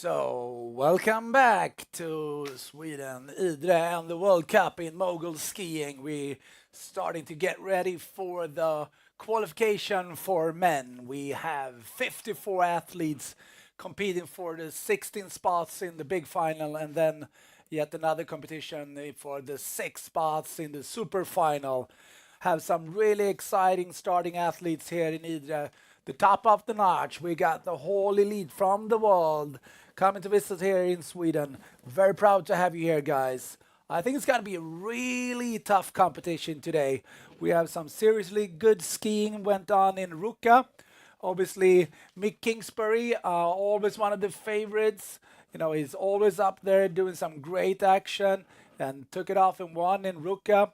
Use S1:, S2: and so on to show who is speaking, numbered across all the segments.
S1: So, welcome back to Sweden, Idre, and the World Cup in Moguls Skiing. We're starting to get ready for the qualification for men. We have 54 athletes competing for the 16 spots in the big final, and then yet another competition for the 6 spots in the super final. Have some really exciting starting athletes here in Idre. The top of the notch, we got the whole elite from the world coming to visit here in Sweden. Very proud to have you here, guys. I think it's going to be a really tough competition today. We have some seriously good skiing went on in Ruka. Obviously, Mick Kingsbury, always one of the favorites. You know, he's always up there doing some great action and took it off and won in Ruka.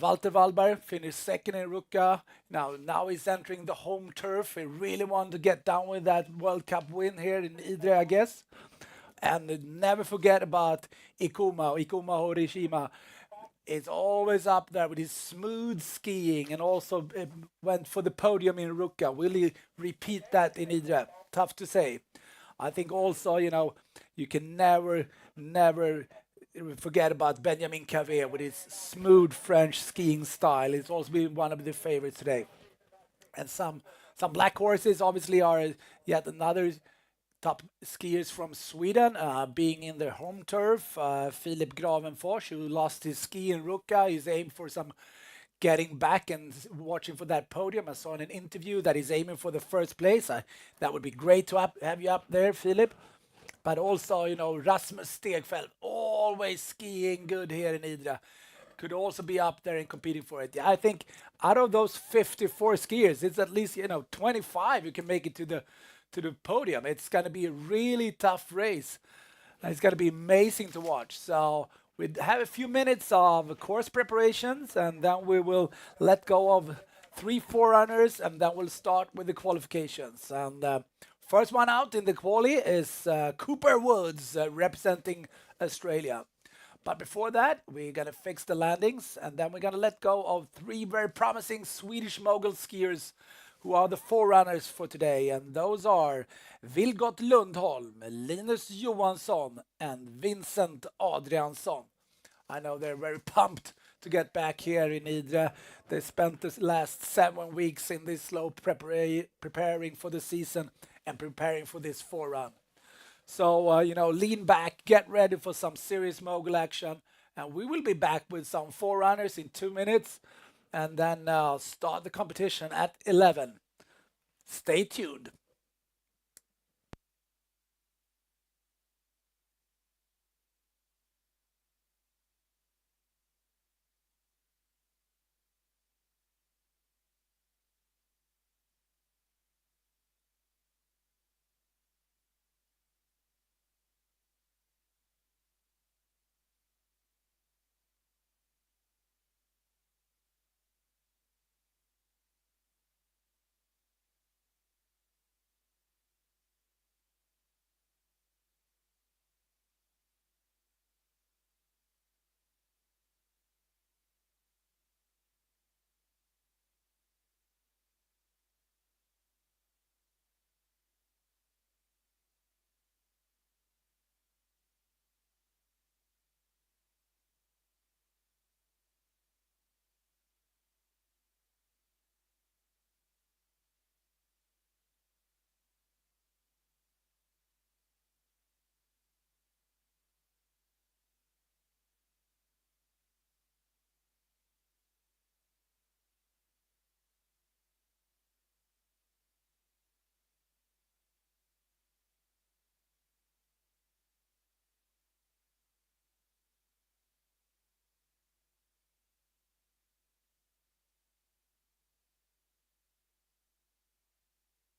S1: Walter Wallberg finished second in Ruka. Now he's entering the home turf. He really wanted to get down with that World Cup win here in Idre, I guess. And never forget about Ikuma Horishima. Is always up there with his smooth skiing and also went for the podium in Ruka. Will he repeat that in Idre? Tough to say. I think also, you can never forget about Benjamin Cavé with his smooth French skiing style. It's also been one of the favorites today. And some black horses obviously are yet another top skiers from Sweden, being in their home turf. Filip Gravenfors, who lost his ski in Ruka, he's aimed for some getting back and watching for that podium. I saw in an interview that he's aiming for the first place. That would be great to have you up there, Filip. But also, Rasmus Stegfeldt, always skiing good here in Idre. Could also be up there and competing for it. Yeah, I think out of those 54 skiers, it's at least, 25 who can make it to the podium. It's going to be a really tough race. And it's going to be amazing to watch. So we have a few minutes of course preparations, and then we will let go of 3 forerunners, and then we'll start with the qualifications. And first one out in the quali is Cooper Woods representing Australia. But before that, we're going to fix the landings, and then we're going to let go of 3 very promising Swedish mogul skiers who are the forerunners for today. And those are Vilgot Lundholm, Linus Johansson, and Vincent Adriansson. I know they're very pumped to get back here in Idre. They spent the last 7 weeks in this slope preparing for the season and preparing for this forerun. So, lean back, get ready for some serious mogul action. And we will be back with some forerunners in 2 minutes. And then start the competition at 11. Stay tuned.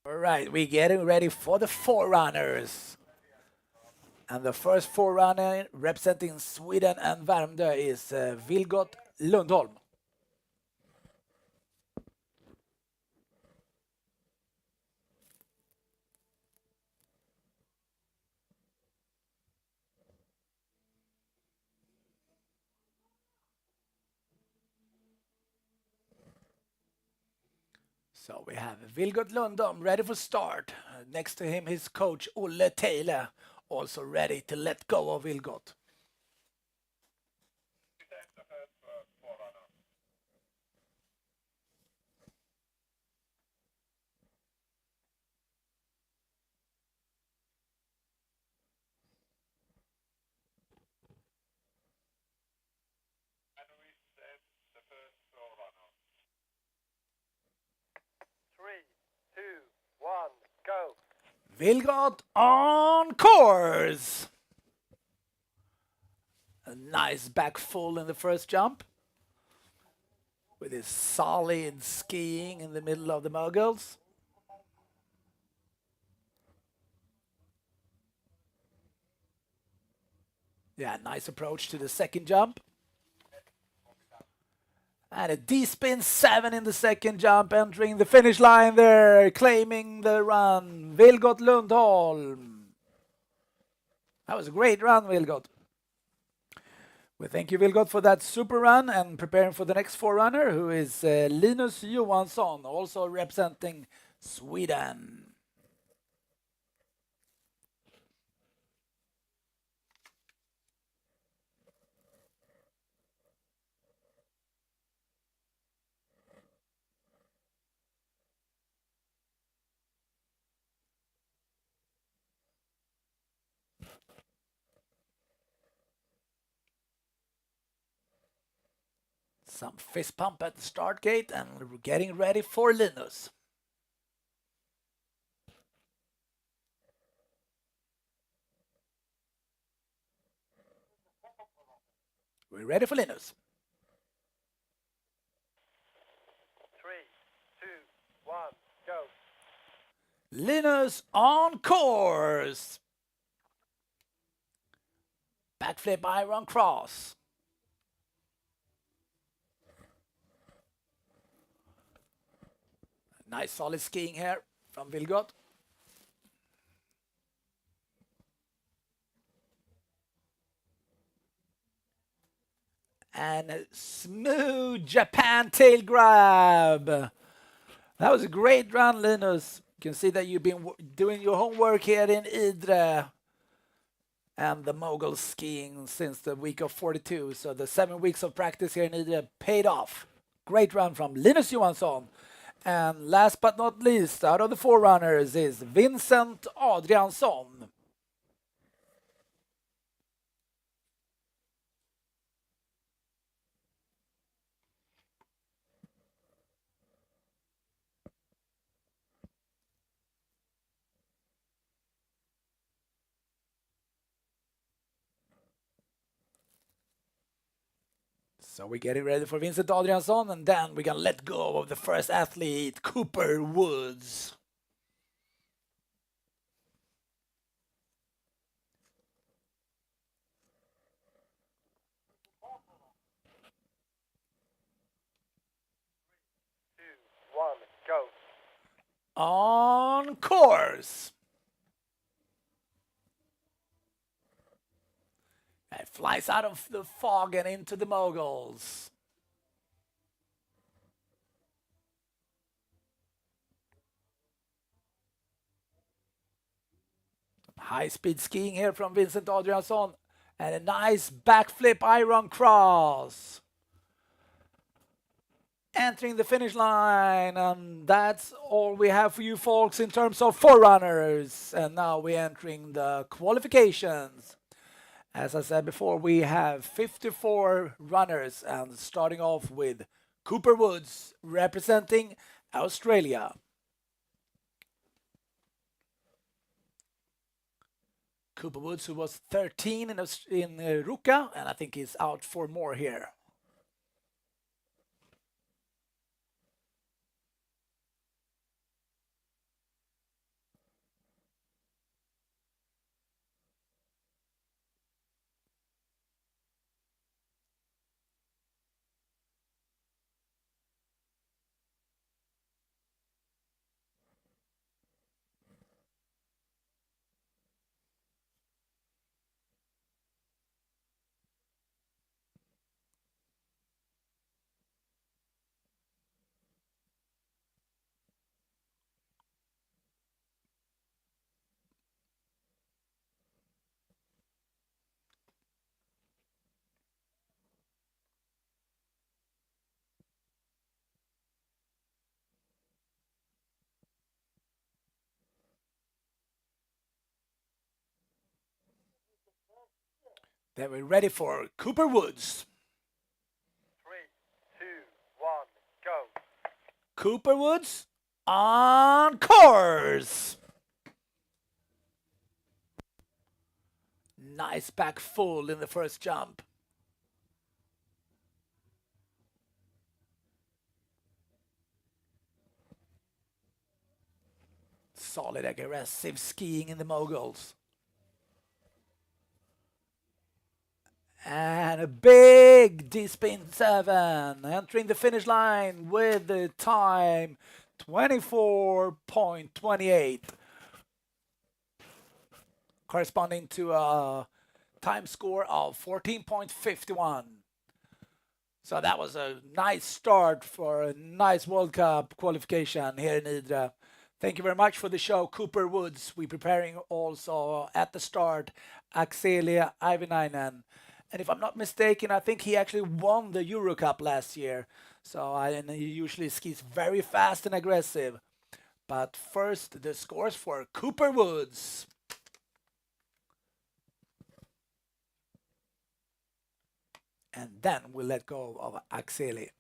S1: All right, we're getting ready for the forerunners. And the first forerunner representing Sweden and Värmdö is Vilgot Lundholm. So we have Vilgot Lundholm ready for start. Next to him, his coach Olle Teile. also ready to let go of Vilgot. Vilgot on course. A nice back full in the first jump with his solid skiing in the middle of the moguls. Yeah, nice approach to the second jump. And a D-spin 7 in the second jump, entering the finish line there, claiming the run. Vilgot Lundholm. That was a great run, Vilgot. We thank you, Vilgot, for that super run and preparing for the next forerunner, who is Linus Johansson, also representing Sweden. Some fist pump at the start gate, and we're getting ready for Linus. We're ready for Linus.
S2: 3, 2, 1, go.
S1: Linus on course. Backflip iron cross. Nice solid skiing here from Vilgot. And a smooth Japan tail grab. That was a great run, Linus. You can see that you've been doing your homework here in Idre and the Moguls skiing since the week of 42. So the 7 weeks of practice here in Idre paid off. Great run from Linus Johansson. And last but not least, out of the forerunners is Vincent Adriansson. So we're getting ready for Vincent Adriansson, and then we're gonna let go of the first athlete, Cooper Woods.
S2: Go.
S1: On course. It flies out of the fog and into the moguls. High-speed skiing here from Vincent Adriansson. And a nice backflip iron cross. Entering the finish line, and that's all we have for you folks in terms of forerunners. And now we're entering the qualifications. As I said before, we have 54 runners, and starting off with Cooper Woods representing Australia. Cooper Woods, who was 13 in Ruka, and I think he's out for more here. Then we're ready for Cooper Woods.
S2: 3, 2, 1, go.
S1: Cooper Woods on course. Nice back full in the first jump. Solid aggressive skiing in the moguls. And a big D-spin 7, entering the finish line with the time 24.28, corresponding to a time score of 14.51. So that was a nice start for a nice World Cup qualification here in Idre. Thank you very much for the show, Cooper Woods. We're preparing also at the start Akseli Aivinainen. And if I'm not mistaken, I think he actually won the Euro Cup last year. So and he usually skis very fast and aggressive. But first, the scores for Cooper Woods. And then we'll let go of Akseli.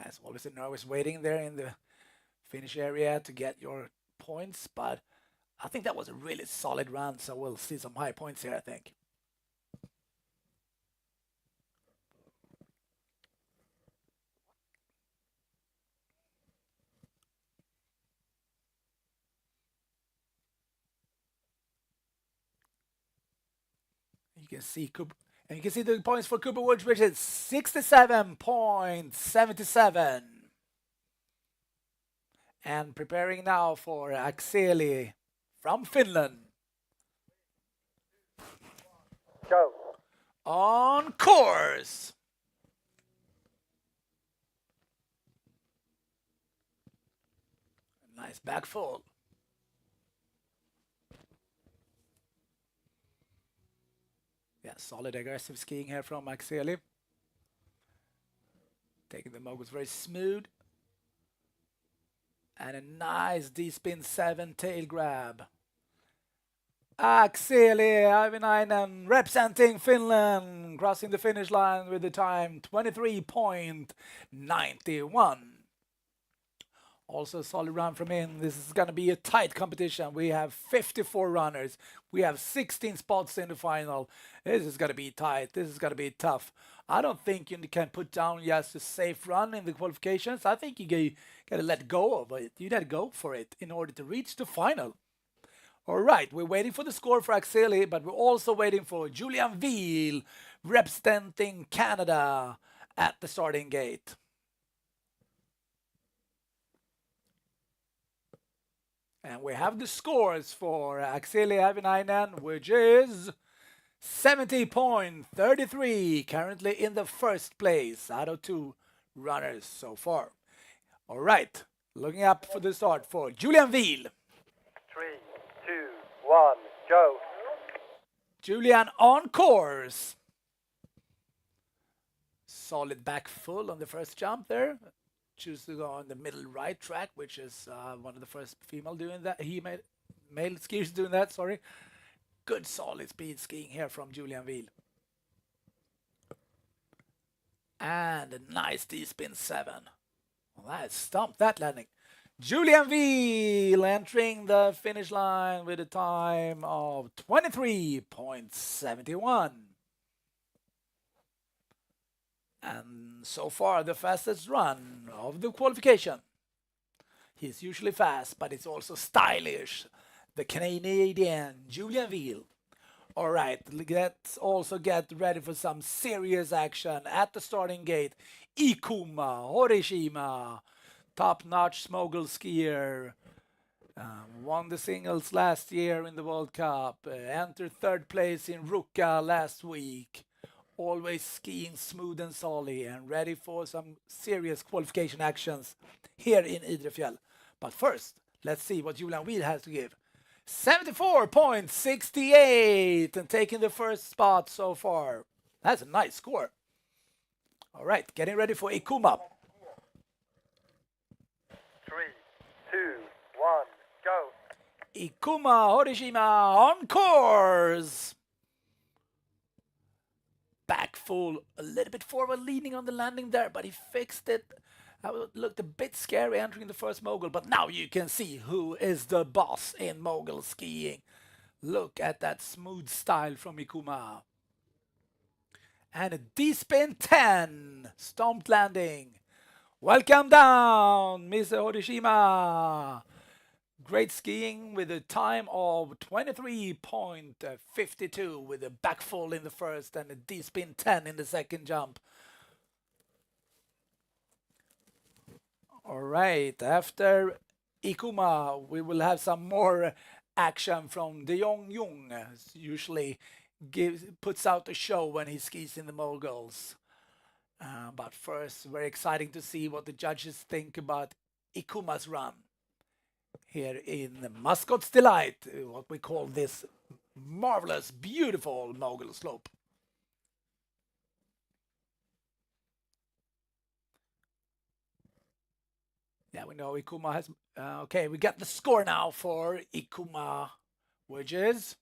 S1: As always, a nervous waiting there in the finish area to get your points, but I think that was a really solid run, so we'll see some high points here, I think. You can see Cooper, and you can see the points for Cooper Woods, which is 67.77. And preparing now for Akseli from Finland.
S2: Go.
S1: On course. Nice back full. Yeah, solid aggressive skiing here from Akseli. Taking the moguls very smooth. And a nice D-spin 7 tail grab. Akseli Aivinainen representing Finland, crossing the finish line with the time 23.91. Also a solid run from him. This is going to be a tight competition. We have 54 runners. We have 16 spots in the final. This is going to be tight. This is going to be tough. I don't think you can put down just a safe run in the qualifications. I think you got to let go of it. You got to go for it in order to reach the final. All right, we're waiting for the score for Akseli, but we're also waiting for Julien Ville representing Canada at the starting gate. And we have the scores for Akseli Aivinainen, which is 70.33, currently in the first place out of 2 runners so far. All right, looking up for the start for Julien Ville.
S2: 3, 2, 1, go.
S1: Julien on course. Solid back full on the first jump there. Choose to go on the middle right track, which is one of the first female doing that. Male skiers doing that, sorry. Good solid speed skiing here from Julien Ville. And a nice D-spin 7. Well, that stumped that landing. Julien Ville entering the finish line with a time of 23.71. And so far the fastest run of the qualification. He's usually fast, but it's also stylish. The Canadian Julien Ville. All right, let's also get ready for some serious action at the starting gate. Ikuma Horishima, top-notch mogul skier. Won the singles last year in the World Cup. Entered 3rd place in Ruka last week. Always skiing smooth and solid and ready for some serious qualification actions here in Idre Fjäll. But first, let's see what Julien Ville has to give. 74.68 and taking the first spot so far. That's a nice score. All right, getting ready for Ikuma.
S2: 3, 2, 1, go.
S1: Ikuma Horishima on course. Back full, a little bit forward leaning on the landing there, but he fixed it. That looked a bit scary entering the first mogul, but now you can see who is the boss in mogul skiing. Look at that smooth style from Ikuma. And a D-spin 10, stomped landing. Welcome down, Mr. Horishima. Great skiing with a time of 23.52 with a back full in the first and a D-spin 10 in the second jump. All right, after Ikuma, we will have some more action from De Jong, usually puts out a show when he skis in the moguls. But first, very exciting to see what the judges think about Ikuma's run here in Mascot's Delight, what we call this marvelous, beautiful mogul slope. Yeah, we know Ikuma has... okay, we got the score now for Ikuma, which is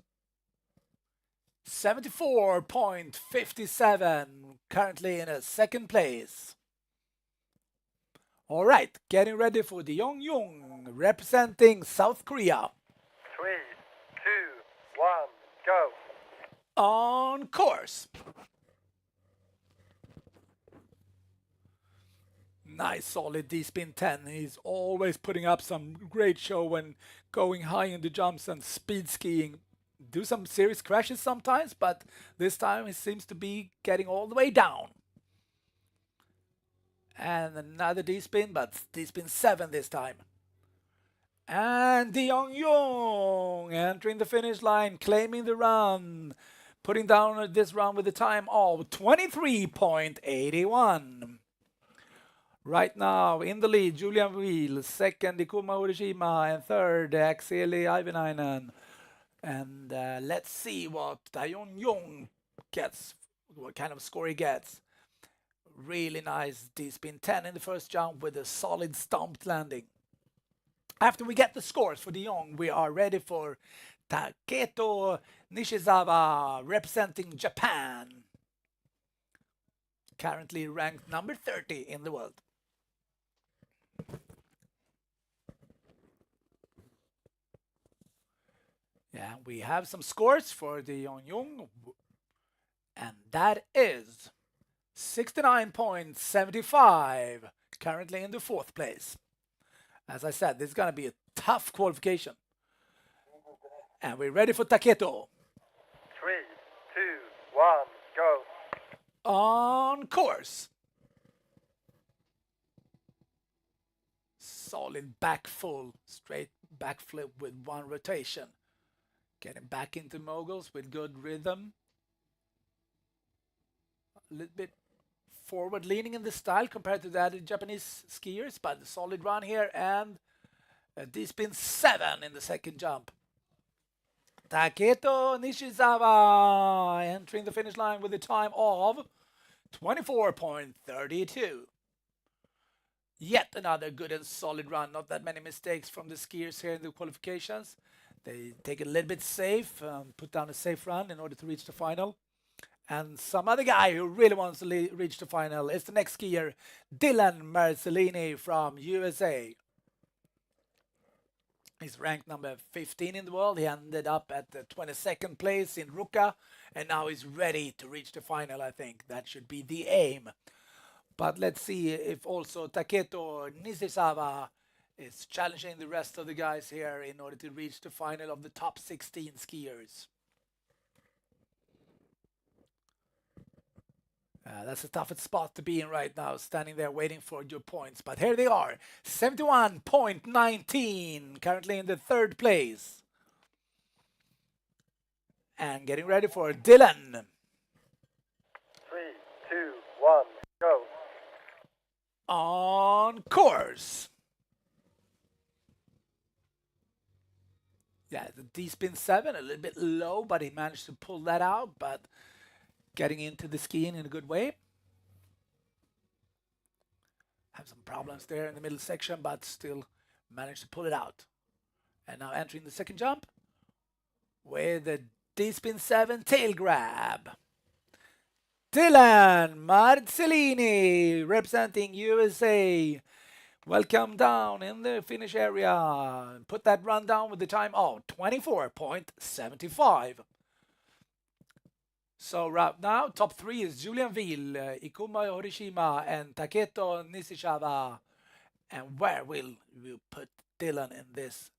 S1: 74.57, currently in a second place. All right, getting ready for De Jong, representing South Korea.
S2: 3, 2, 1, go.
S1: On course. Nice solid D-spin 10. He's always putting up some great show when going high in the jumps and speed skiing. Do some serious crashes sometimes, but this time he seems to be getting all the way down. And another D-spin, but D-spin 7 this time. And De Jong entering the finish line, claiming the run, putting down this run with a time of 23.81. Right now, in the lead, Julian Wheel, second, Ikuma Horishima, and third, Akseli Ivenainen. And let's see what De Jong gets, what kind of score he gets. Really nice D-spin 10 in the first jump with a solid stomped landing. After we get the scores for De Jong, we are ready for Taketo Nishizawa, representing Japan. Currently ranked number 30 in the world. Yeah, we have some scores for De Jong, and that is 69.75, currently in the fourth place. As I said, this is going to be a tough qualification. And we're ready for Taketo.
S2: 3, 2, 1, go.
S1: On course. Solid back full, straight back flip with one rotation. Getting back into moguls with good rhythm. A little bit forward leaning in the style compared to the other Japanese skiers, but a solid run here and a D-spin 7 in the second jump. Taketo Nishizawa entering the finish line with a time of 24.32. Yet another good and solid run. Not that many mistakes from the skiers here in the qualifications. They take it a little bit safe, put down a safe run in order to reach the final. And some other guy who really wants to reach the final is the next skier, Dylan Marcellini from USA. He's ranked number 15 in the world. He ended up at the 22nd place in Ruka, and now he's ready to reach the final, I think. That should be the aim. But let's see if also Taketo Nishizawa is challenging the rest of the guys here in order to reach the final of the top 16 skiers. That's the toughest spot to be in right now, standing there waiting for your points. But here they are, 71.19, currently in the third place. And getting ready for Dylan.
S2: 3, 2, 1, go.
S1: On course. Yeah, the D-spin 7, a little bit low, but he managed to pull that out, but getting into the skiing in a good way. Have some problems there in the middle section, but still managed to pull it out. And now entering the second jump with the D-spin 7 tail grab. Dylan Marcellini representing USA. Welcome down in the finish area. Put that run down with the time of 24.75. So right now, top 3 is Julian Vil, Ikuma Horishima, and Taketo Nishizawa. And where will you put Dylan in this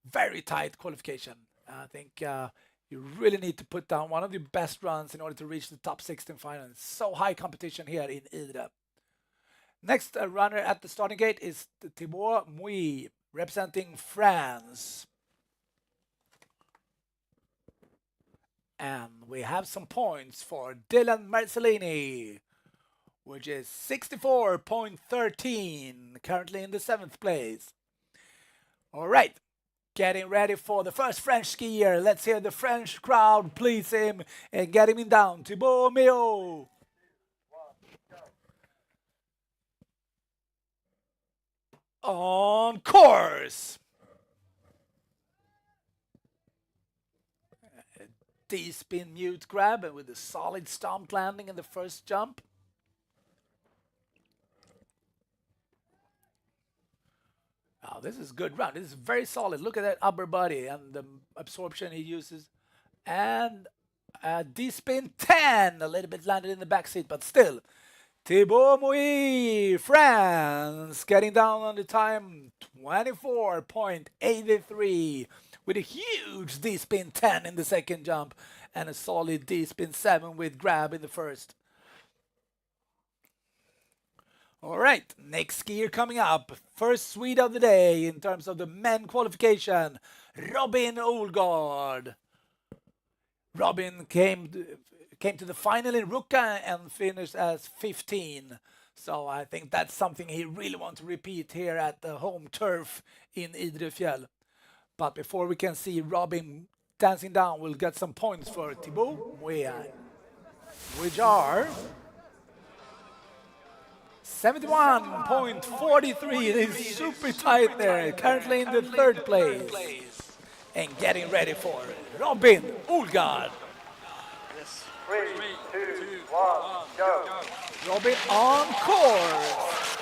S1: very tight qualification? I think you really need to put down one of the best runs in order to reach the top 16 final. So high competition here in Idre. Next runner at the starting gate is Thibaut Mouy, representing France. And we have some points for Dylan Marcellini, which is 64.13, currently in the 7th place. All right, getting ready for the first French skier. Let's hear the French crowd please him and get him down. Thibaut Mouy. On course. D-spin mute grab and with a solid stomp landing in the first jump. Oh, this is a good run. This is very solid. Look at that upper body and the absorption he uses. And D-spin 10, a little bit landed in the back seat, but still. Thibaut Mouy, France, getting down on the time 24.83 with a huge D-spin 10 in the second jump and a solid D-spin 7 with grab in the first. All right, next skier coming up. First Swede of the day in terms of the men qualification, Robin Olgaard. Robin came to the final in Ruka and finished as 15. So I think that's something he really wants to repeat here at the home turf in Idre Fjäll. But before we can see Robin dancing down, we'll get some points for Thibaut Mouy, which are 71.43. It is super tight there, currently in the 3rd place. And getting ready for Robin Olgaard.
S2: 3, 2, 1, go.
S1: Robin on course.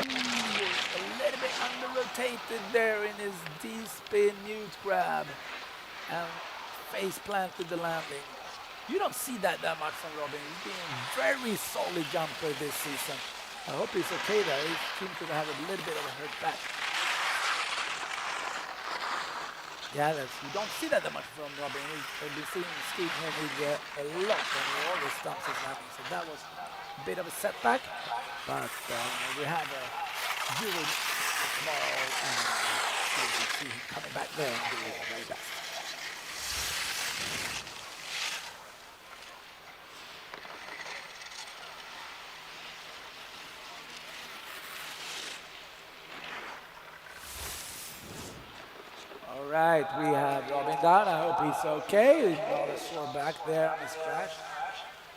S1: A little bit under-rotated there in his D-spin mute grab and face planted the landing. You don't see that much from Robin. He's been a very solid jumper this season. I hope he's okay there. He seems to have a little bit of a hurt back. Yeah, you don't see that much from Robin. We've been seeing him skiing here a lot and he always stumps his landing. So that was a bit of a setback. But we have a duel tomorrow and we will see him coming back there and do his very best. All right, we have Robin down. I hope he's okay. He's not a sore back there on his crash.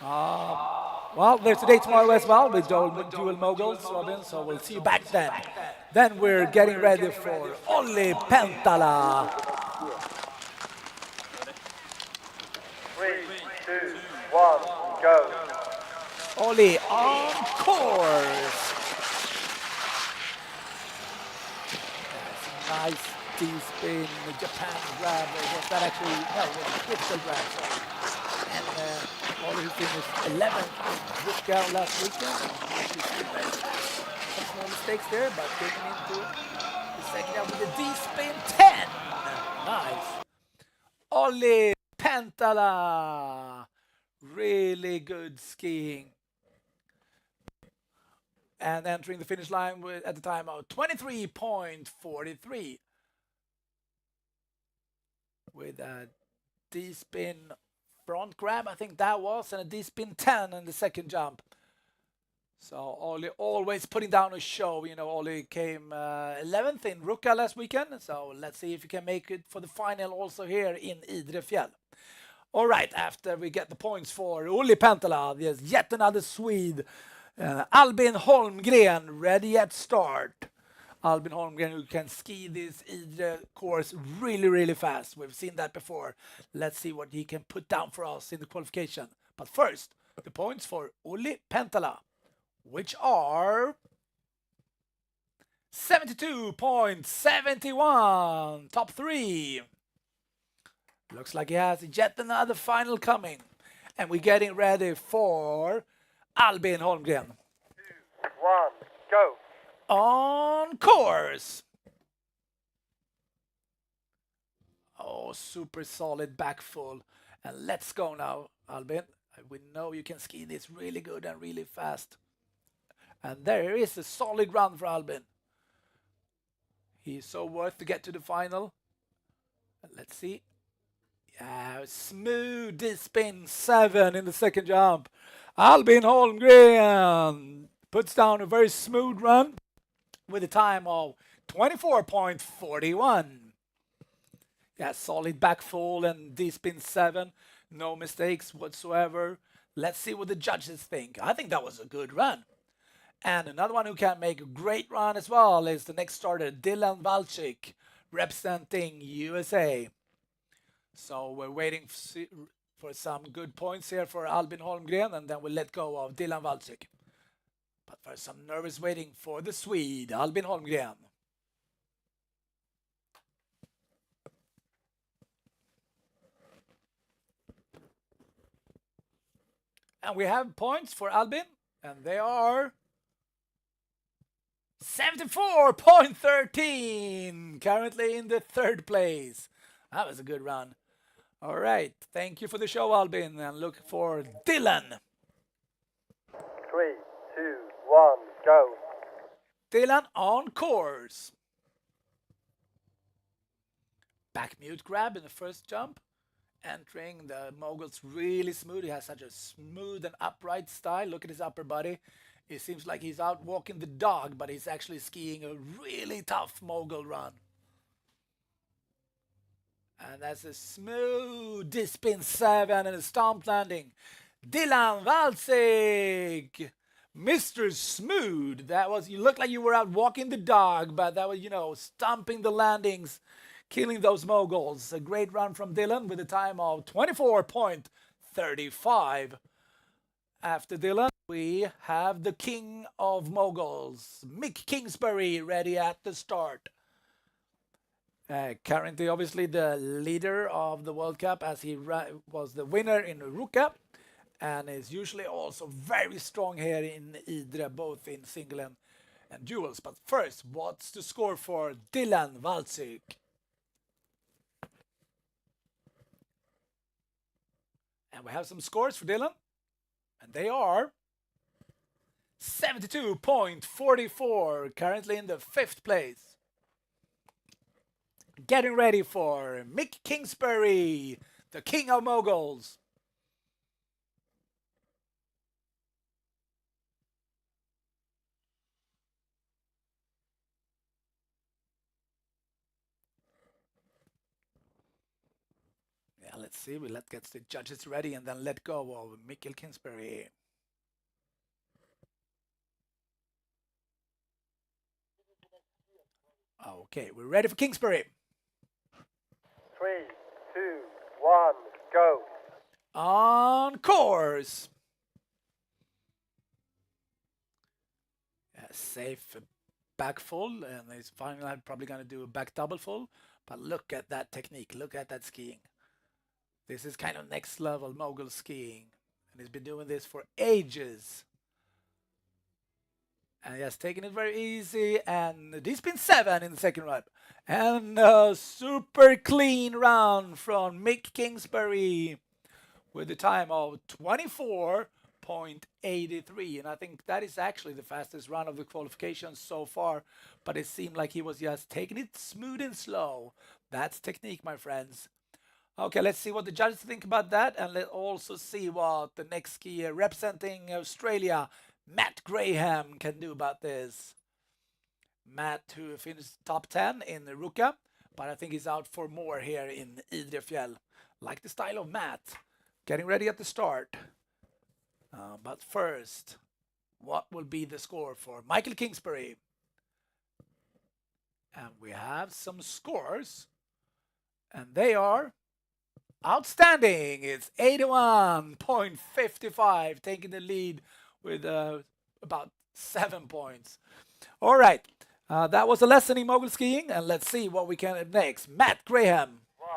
S1: Well, there's a day tomorrow as well with dual moguls, Robin, so we'll see you back then. Then we're getting ready for Olli Pentala.
S2: 3, 2, 1, go.
S1: Olli on course. Nice D-spin, Japan grab. Was that actually, no, it was a crystal grab. And Olli finished 11th this girl last weekend. Some small mistakes there, but getting into the second out with the D-spin 10. Nice. Olli Pentala. Really good skiing. And entering the finish line at the time of 23.43. With a D-spin front grab, I think that was, and a D-spin 10 in the second jump. So Ollie always putting down a show. You know, Ollie came 11th in Ruka last weekend. So let's see if he can make it for the final also here in Idre Fjäll. All right, after we get the points for Olli Pentala, there's yet another Swede, Albin Holmgren, ready at start. Albin Holmgren, who can ski this Idre course really, really fast. We've seen that before. Let's see what he can put down for us in the qualification. But first, the points for Olli Pentala, which are 72.71, top 3. Looks like he has yet another final coming. And we're getting ready for Albin Holmgren.
S2: 2, 1, go.
S1: On course. Oh, super solid back full. And let's go now, Albin. We know you can ski this really good and really fast. And there is a solid run for Albin. He's so worth to get to the final. Let's see. Yeah, smooth spin 7 in the second jump. Albin Holmgren puts down a very smooth run with a time of 24.41. Yeah, solid back full and D-spin 7. No mistakes whatsoever. Let's see what the judges think. I think that was a good run. And another one who can make a great run as well is the next starter, Dylan Valchik, representing USA. So we're waiting for some good points here for Albin Holmgren, and then we'll let go of Dylan Valchik. But first, some nervous waiting for the Swede, Albin Holmgren. And we have points for Albin, and they are 74.13, currently in the 3rd place. That was a good run. All right, thank you for the show, Albin, and look for Dylan.
S2: 3, 2, 1, go.
S1: Dylan on course. Back mute grab in the first jump. Entering the moguls really smooth. He has such a smooth and upright style. Look at his upper body. It seems like he's out walking the dog, but he's actually skiing a really tough mogul run. And that's a smooth D-spin 7 and a stomp landing. Dylan Valsik, Mr. Smooth. That was, you looked like you were out walking the dog, but that was, you know, stomping the landings, killing those moguls. A great run from Dylan with a time of 24.35. After Dylan, we have the king of moguls, Mick Kingsbury, ready at the start. Currently, obviously, the leader of the World Cup, as he was the winner in Ruka, and is usually also very strong here in Idre, both in single and duels. But first, what's the score for Dylan Valsik? And we have some scores for Dylan, and they are 72.44, currently in the 5th place. Getting ready for Mick Kingsbury, the king of moguls. Yeah, let's see. Let's get the judges ready and then let go of Mick Kingsbury. Okay, we're ready for Kingsbury.
S2: 3, 2, 1, go.
S1: On course. Safe back full, and he's finally probably going to do a back double full. But look at that technique. Look at that skiing. This is kind of next level mogul skiing. And he's been doing this for ages. And he has taken it very easy. And he's been 7 in the second run. And a super clean round from Mick Kingsbury with a time of 24.83. And I think that is actually the fastest run of the qualifications so far. But it seemed like he was just taking it smooth and slow. That's technique, my friends. Okay, let's see what the judges think about that. And let's also see what the next skier representing Australia, Matt Graham can do about this. Matt, who finished top 10 in Ruka, but I think he's out for more here in Idre Fjäll. Like the style of Matt. Getting ready at the start. But first, what will be the score for Michael Kingsbury? And we have some scores. And they are outstanding. It's 81.55, taking the lead with about 7 points. All right. That was a lesson in mogul skiing, and let's see what we can have next. Matt Graham.
S2: 1,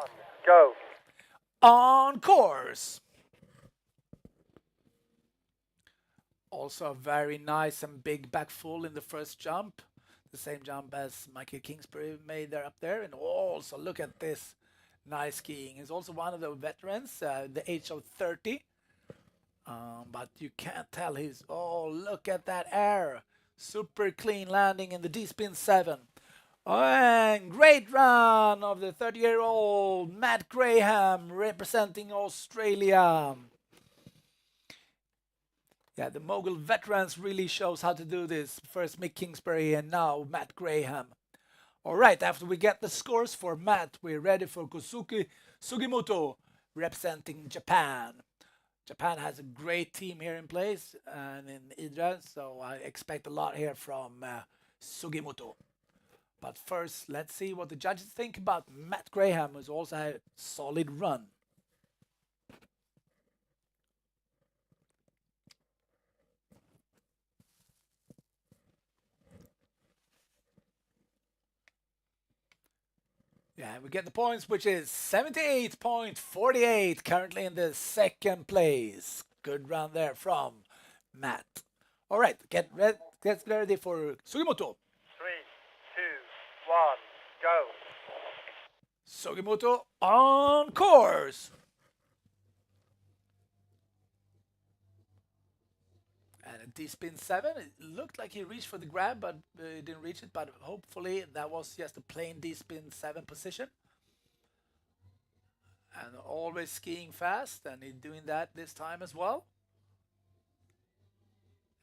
S2: go.
S1: On course. Also a very nice and big back full in the first jump. The same jump as Michael Kingsbury made there up there. And also look at this nice skiing. He's also one of the veterans, the age of 30. But you can't tell he's, oh, look at that air. Super clean landing in the D-spin 7. And great run of the 30-year-old Matt Graham representing Australia. Yeah, the Mogul veterans really shows how to do this. First Mick Kingsbury and now Matt Graham. All right, after we get the scores for Matt, we're ready for Kosuke Sugimoto representing Japan. Japan has a great team here in place and in Idre, so I expect a lot here from Sugimoto. But first, let's see what the judges think about Matt Graham, who's also had a solid run. Yeah, we get the points, which is 78.48, currently in the second place. Good run there from Matt. All right, get ready for Sugimoto.
S2: 3, 2, 1, go.
S1: Sugimoto on course. And a D-spin 7. It looked like he reached for the grab, but didn't reach it. But hopefully that was just a plain D-spin 7 position. And always skiing fast, and he's doing that this time as well.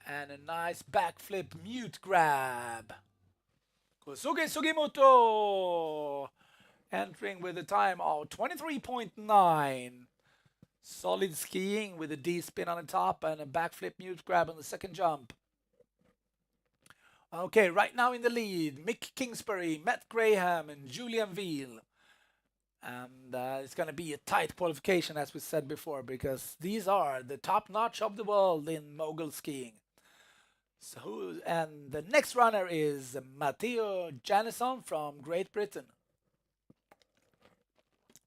S1: And a nice backflip mute grab. Kosuke Sugimoto entering with a time of 23.9. Solid skiing with a D-spin on the top and a backflip mute grab on the second jump. Okay, right now in the lead, Mick Kingsbury, Matt Graham, and Julian Veal. And it's going to be a tight qualification, as we said before, because these are the top notch of the world in mogul skiing. So, and the next runner is Matteo Janison from Great Britain.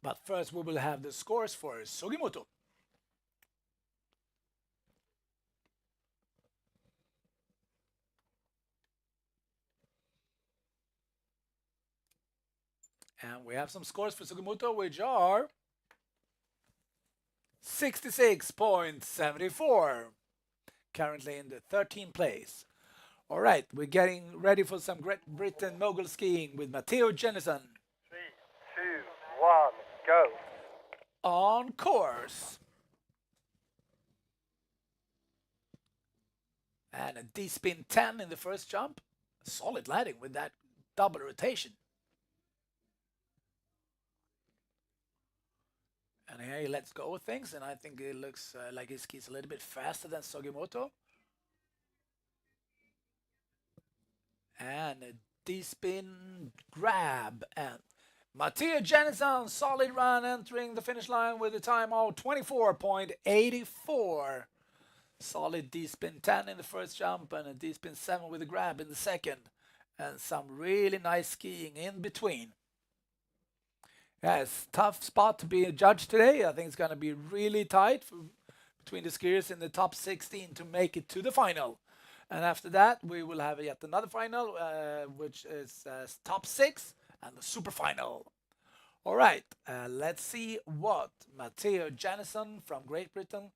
S1: But first we will have the scores for Sugimoto. And we have some scores for Sugimoto, which are 66.74. Currently in the 13th place. All right, we're getting ready for some Great Britain mogul skiing with Matteo Janison.
S2: 3, 2, 1, go.
S1: On course. And a D-spin 10 in the first jump. Solid landing with that double rotation. And here he lets go of things, and I think it looks like he skis a little bit faster than Sugimoto. And a D-spin grab, and Matteo Janison, solid run, entering the finish line with a time of 24.84. Solid D-spin 10 in the first jump and a D-spin 7 with a grab in the second. And some really nice skiing in between. Yeah, it's a tough spot to be a judge today. I think it's going to be really tight between the skiers in the top 16 to make it to the final. And after that, we will have yet another final, which is top 6 and the super final. All right, let's see what Matteo Janison from Great Britain,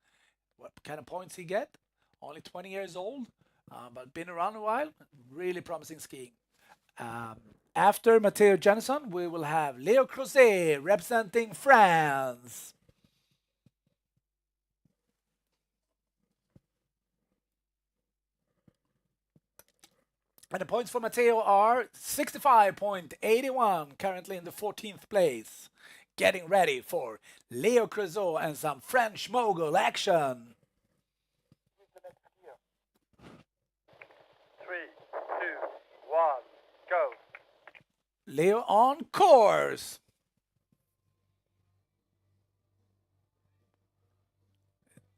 S1: what kind of points he get. Only 20 years old, but been around a while. Really promising skiing. After Matteo Janison, we will have Leo Crozet representing France. And the points for Matteo are 65.81, currently in the 14th place. Getting ready for Leo Creusot and some French mogul action.
S2: 3, 2, 1, go.
S1: Leo on course.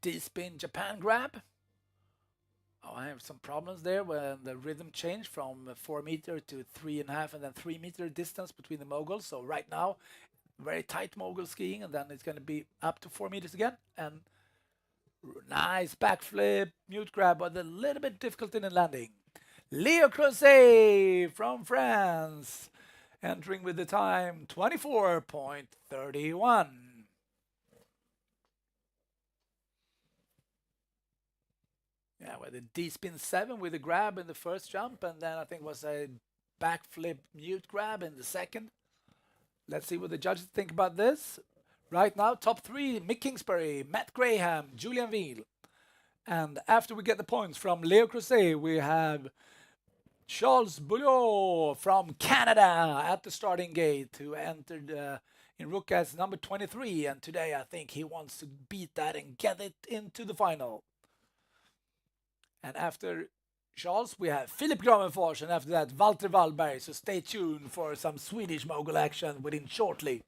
S1: D-spin Japan grab. Oh, I have some problems there when the rhythm changed from 4 meter to 3.5 and then 3 meter distance between the moguls. So right now, very tight mogul skiing, and then it's going to be up to 4 meters again. And nice backflip, mute grab, but a little bit difficult in the landing. Leo Crozet from France, entering with the time 24.31. Yeah, with a D-spin 7 with a grab in the first jump, and then I think it was a backflip mute grab in the second. Let's see what the judges think about this. Right now, top 3, Mick Kingsbury, Matt Graham, Julian Veal. And after we get the points from Leo Crozet, we have Charles Bouillot from Canada at the starting gate, who entered in Rook as number 23. And today I think he wants to beat that and get it into the final. And after Charles, we have Philip Gravenfors, and after that, Walter Wallberg. So stay tuned for some Swedish mogul action within shortly.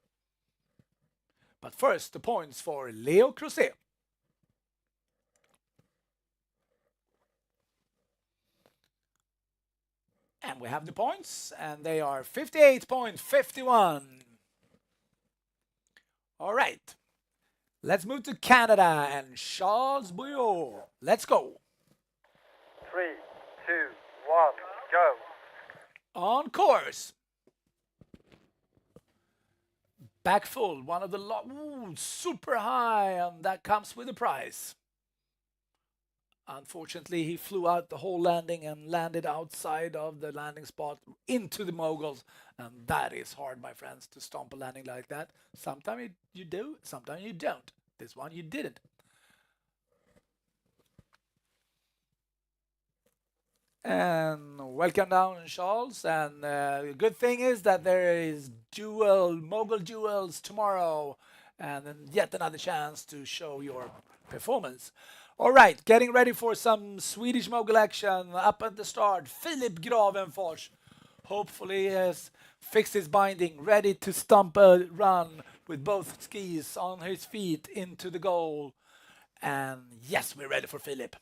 S1: But first, the points for Leo Crozet. And we have the points, and they are 58.51. All right. Let's move to Canada and Charles Bouillot. Let's go.
S2: 3, 2, 1, go.
S1: On course. Back full, one of the super high, and that comes with a prize. Unfortunately, he flew out the whole landing and landed outside of the landing spot into the moguls, and that is hard, my friends, to stomp a landing like that. Sometimes you do, sometimes you don't. This one you didn't. And welcome down, Charles. And the good thing is that there is mogul duels tomorrow, and then yet another chance to show your performance. All right, getting ready for some Swedish mogul action up at the start. Philip Gravenfors hopefully has fixed his binding, ready to stump a run with both skis on his feet into the goal. And yes, we're ready for Philip.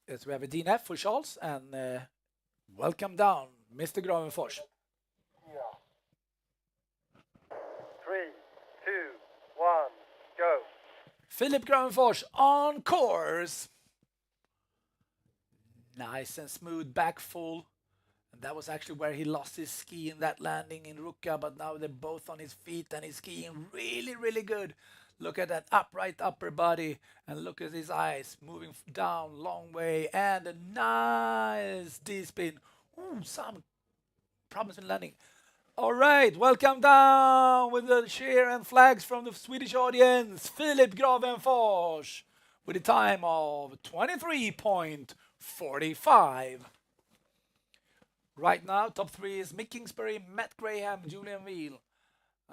S1: Yes, we have a DNF for Charles, and welcome down, Mr. Gravenfors.
S2: 3, 2, 1, go.
S1: Philip Gravenfors on course. Nice and smooth back full. And that was actually where he lost his ski in that landing in Ruka, but now they're both on his feet and he's skiing really, really good. Look at that upright upper body and look at his eyes moving down long way, and a nice D-spin. Ooh, some problems in landing. All right, welcome down with the cheer and flags from the Swedish audience, Philip Gravenfors with a time of 23.45. Right now, top 3 is Mick Kingsbury, Matt Graham, Julian Veal.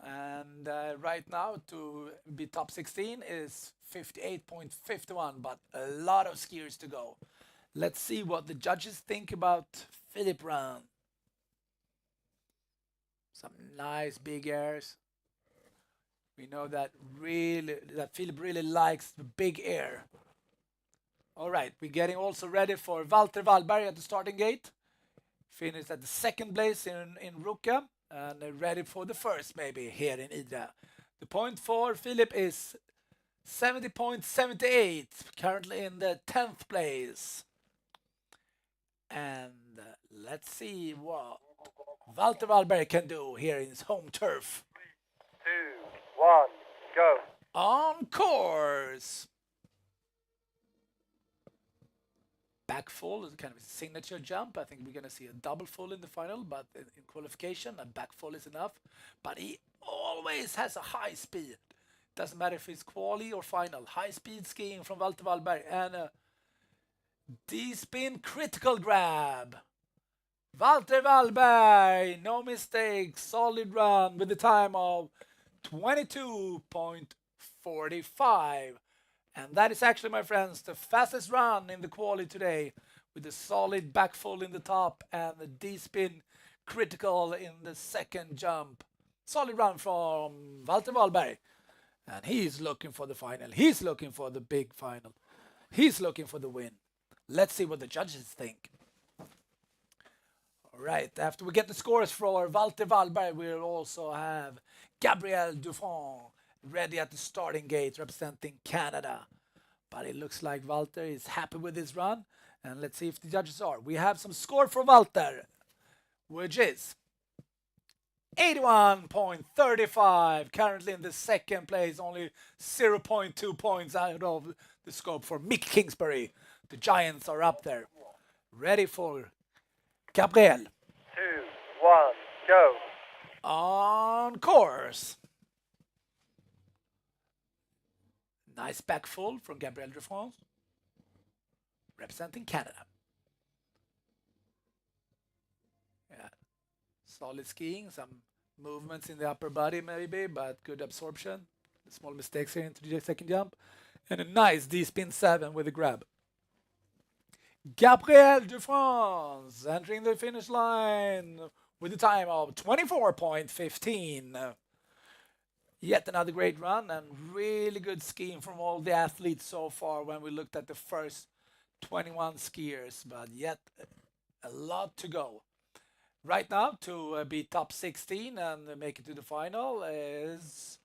S1: And right now, to be top 16 is 58.51, but a lot of skiers to go. Let's see what the judges think about Philip round. Some nice big airs. We know that Philip really likes the big air. All right, we're getting also ready for Walter Wallberg at the starting gate. Finished at the second place in Ruka, and ready for the first maybe here in Idre. The point for Philip is 70.78, currently in the 10th place. And let's see what Walter Wallberg can do here in his home turf.
S2: 2, 1, go.
S1: On course. Back full is kind of a signature jump. I think we're going to see a double full in the final, but in qualification, a back full is enough. But he always has a high speed. Doesn't matter if it's quali or final. High speed skiing from Walter Wallberg and a D-spin critical grab. Walter Wallberg, no mistake, solid run with the time of 22.45. And that is actually, my friends, the fastest run in the quali today, with a solid back full in the top and the D-spin critical in the second jump. Solid run from Walter Wallberg. And he's looking for the final. He's looking for the big final. He's looking for the win. Let's see what the judges think. All right, after we get the scores for Walter Wallberg, we'll also have Gabriel Dufont ready at the starting gate representing Canada. But it looks like Walter is happy with his run. And let's see if the judges are. We have some score for Walter, which is 81.35, currently in the second place, only 0.2 points out of the scope for Mick Kingsbury. The Giants are up there, ready for Gabriel.
S2: 2, 1, go.
S1: On course. Nice back full from Gabriel Dufont, representing Canada. Yeah, solid skiing, some movements in the upper body maybe, but good absorption. Small mistakes here into the second jump. And a nice D-spin 7 with a grab. Gabriel Dufont entering the finish line with a time of 24.15. Yet another great run and really good skiing from all the athletes so far when we looked at the first 21 skiers, but yet a lot to go. Right now, to be top 16 and make it to the final is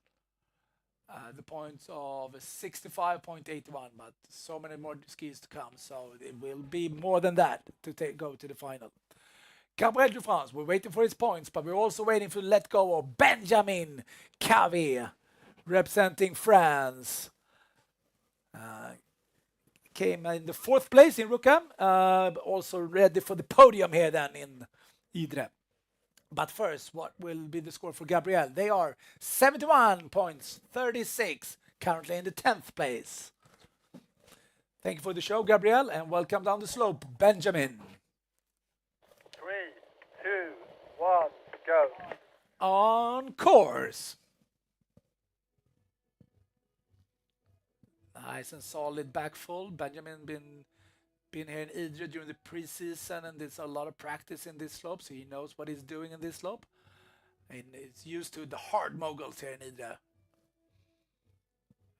S1: the points of 65.81, but so many more skis to come, so it will be more than that to go to the final. Gabriel Dufont, we're waiting for his points, but we're also waiting for the let go of Benjamin Cavey, representing France. Came in the 4th place in Rukam, also ready for the podium here then in Idre. But first, what will be the score for Gabriel? They are 71.36, currently in the 10th place. Thank you for the show, Gabriel, and welcome down the slope, Benjamin.
S2: 3, 2, 1, go.
S1: On course. Nice and solid back full. Benjamin been here in Idre during the preseason, and there's a lot of practice in this slope, so he knows what he's doing in this slope. And it's used to the hard moguls here in Idre.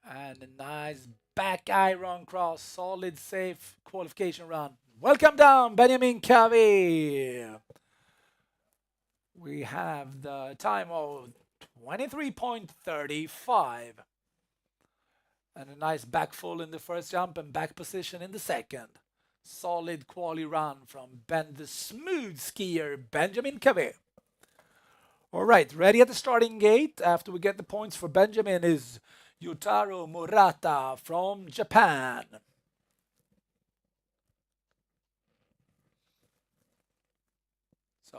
S1: And a nice back iron cross, solid, safe qualification run. Welcome down, Benjamin Cavey. We have the time of 23.35. And a nice back full in the first jump and back position in the second. Solid quali run from the smooth skier Benjamin Cavey. All right, ready at the starting gate after we get the points for Benjamin is Yutaro Murata from Japan.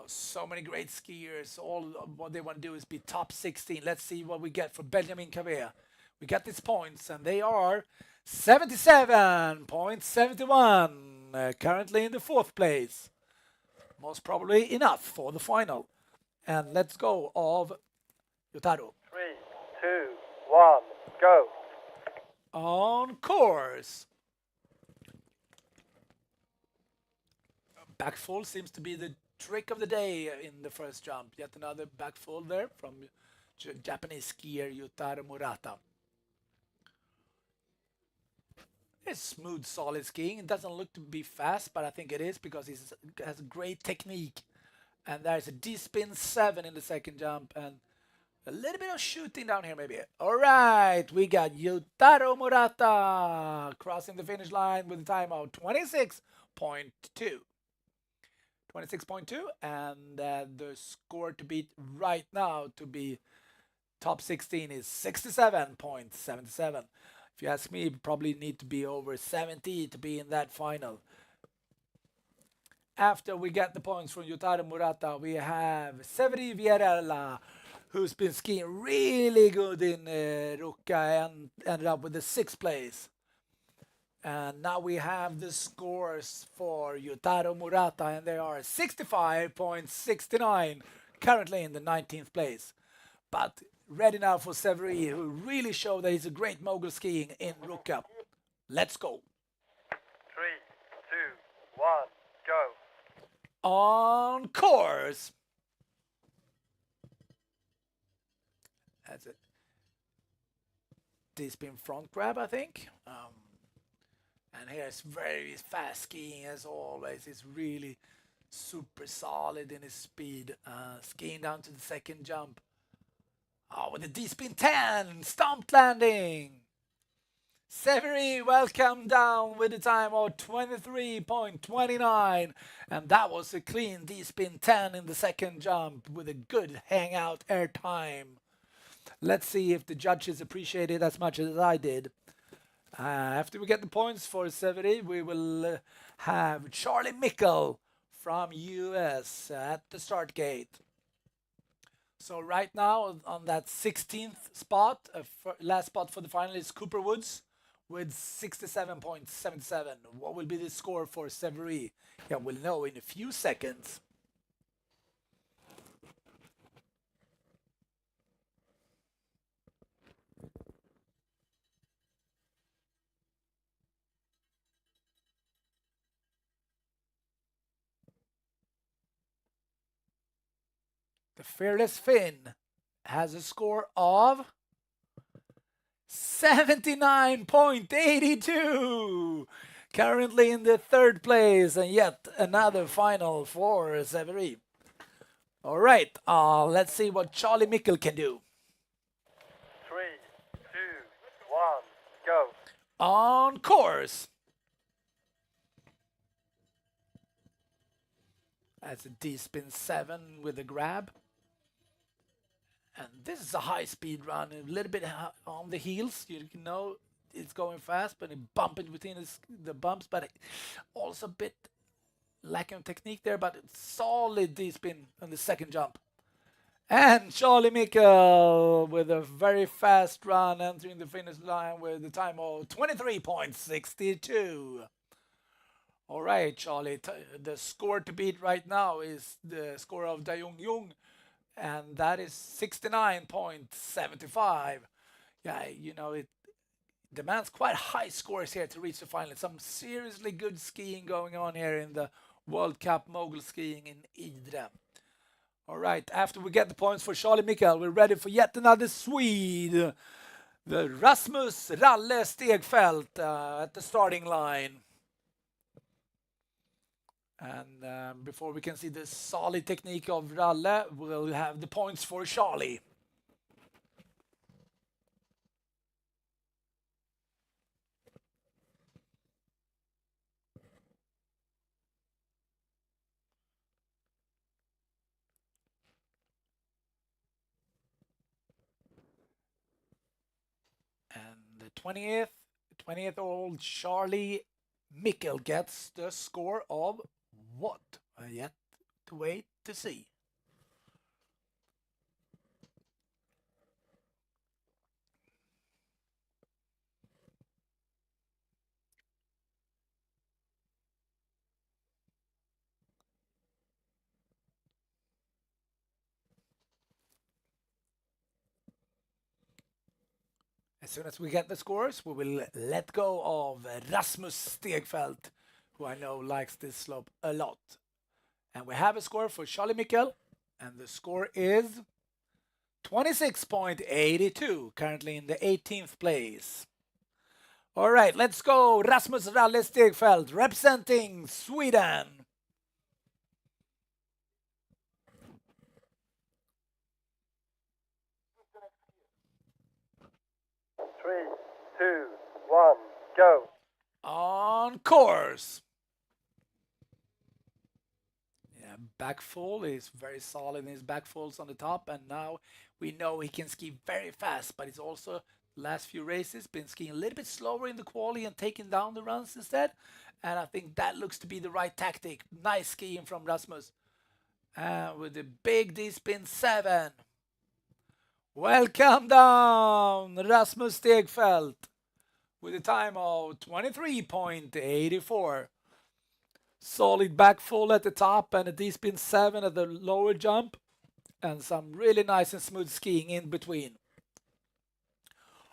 S1: So many great skiers. All what they want to do is be top 16. Let's see what we get for Benjamin Cavey. We got these points, and they are 77.71, currently in the 4th place. Most probably enough for the final. And let's go of Yutaro.
S2: 3, 2, 1, go.
S1: On course. Back full seems to be the trick of the day in the first jump. Yet another back full there from Japanese skier Yutaro Murata. It's smooth, solid skiing. It doesn't look to be fast, but I think it is because he has great technique. And there's a D-spin 7 in the second jump and a little bit of shooting down here maybe. All right, we got Yutaro Murata crossing the finish line with a time of 26.2. 26.2, and the score to beat right now to be top 16 is 67.77. If you ask me, probably need to be over 70 to be in that final. After we get the points from Yutaro Murata, we have Severi Vierella who's been skiing really good in Ruka and ended up with the 6th place. And now we have the scores for Yutaro Murata, and they are 65.69, currently in the 19th place. But ready now for SWE, who really showed that he's a great mogul skiing in Ruka. Let's go.
S2: 3, 2, 1, go.
S1: On course. That's it. D-spin front grab, I think. And here's very fast skiing as always. He's really super solid in his speed. Skiing down to the 2nd jump. Oh, with the D-spin 10, stumped landing. SWE, welcome down with a time of 23.29. And that was a clean D-spin 10 in the 2nd jump with a good hangout air time. Let's see if the judges appreciate it as much as I did. After we get the points for SWE, we will have Charlie Mickle from US at the start gate. So right now on that 16th spot, last spot for the final is Cooper Woods with 67.77. What will be the score for SWE? Yeah, we'll know in a few seconds. The Fearless Finn has a score of 79.82, currently in the 3rd place, and yet another final for SWE. All right, let's see what Charlie Mickle can do.
S2: 3, 2, 1, go.
S1: On course. That's a D-spin 7 with a grab. And this is a high-speed run, a little bit on the heels. You know it's going fast, but it bumping between the bumps, but also a bit lacking technique there, but it's solid D-spin on the 2nd jump. And Charlie Mickle with a very fast run, entering the finish line with the time of 23.62. All right, Charlie, the score to beat right now is the score of Dayong Jung, and that is 69.75. Yeah, you know, it demands quite high scores here to reach the final. Some seriously good skiing going on here in the World Cup Mogul Skiing in Idre. All right, after we get the points for Charlie Mickle, we're ready for yet another Swede, the Rasmus Ralle Stegfeldt at the starting line. And before we can see the solid technique of Ralle, we'll have the points for Charlie. And the 20th-old Charlie Mickle gets the score of what? Yet to wait to see. As soon as we get the scores, we will let go of Rasmus Stegfeldt, who I know likes this slope a lot. And we have a score for Charlie Mickle, and the score is 26.82, currently in the 18th place. All right, let's go. Rasmus Ralle Stegfeldt, representing Sweden.
S2: Three, two, one, go.
S1: On course. Yeah, backfall is very solid in his backfalls on the top, and now we know he can ski very fast, but he's also last few races been skiing a little bit slower in the quali and taking down the runs instead, and I think that looks to be the right tactic. Nice skiing from Rasmus with the big D-spin 7. Welcome down, Rasmus Stegfeldt, with a time of 23.84. Solid back full at the top and a D-spin 7 at the lower jump, and some really nice and smooth skiing in between.